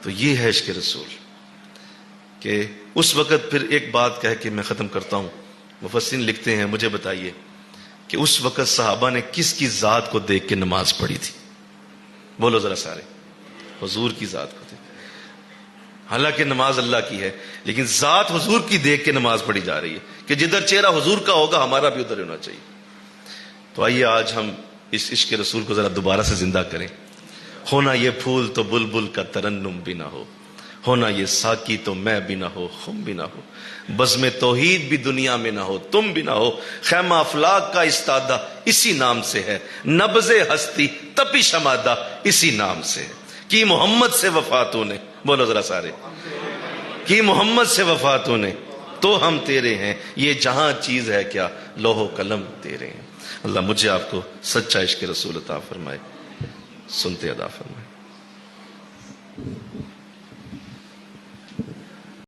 تو یہ ہے عشق رسول کہ اس وقت پھر ایک بات کہہ کے میں ختم کرتا ہوں۔ مفسرین لکھتے ہیں مجھے بتائیے کہ اس وقت صحابہ نے کس کی ذات کو دیکھ کے نماز پڑھی تھی؟ بولو ذرا سارے۔ حضور کی ذات کو دیکھ، حالانکہ نماز اللہ کی ہے لیکن ذات حضور کی دیکھ کے نماز پڑھی جا رہی ہے کہ جدھر چہرہ حضور کا ہوگا ہمارا بھی ادھر ہونا چاہیے۔ تو آئیے آج ہم اس عشق رسول کو ذرا دوبارہ سے زندہ کریں۔ ہونا یہ پھول تو بلبل کا ترنم بھی نہ ہو، ہونا یہ ساقی تو میں بھی نہ ہو، خم بھی نہ ہو، بزم توحید بھی دنیا میں نہ ہو، تم بھی نہ ہو، خیمہ افلاک کا استادہ اسی نام سے ہے، نبض ہستی تپش مادہ اسی نام سے ہے، کی محمد سے وفاتوں نے، بولو ذرا سارے، کی محمد سے وفاتوں نے تو ہم تیرے ہیں، یہ جہاں چیز ہے کیا لوح و قلم تیرے ہیں۔ اللہ مجھے آپ کو سچا عشق رسول عطا فرمائے، سنتے ادا فرمائے۔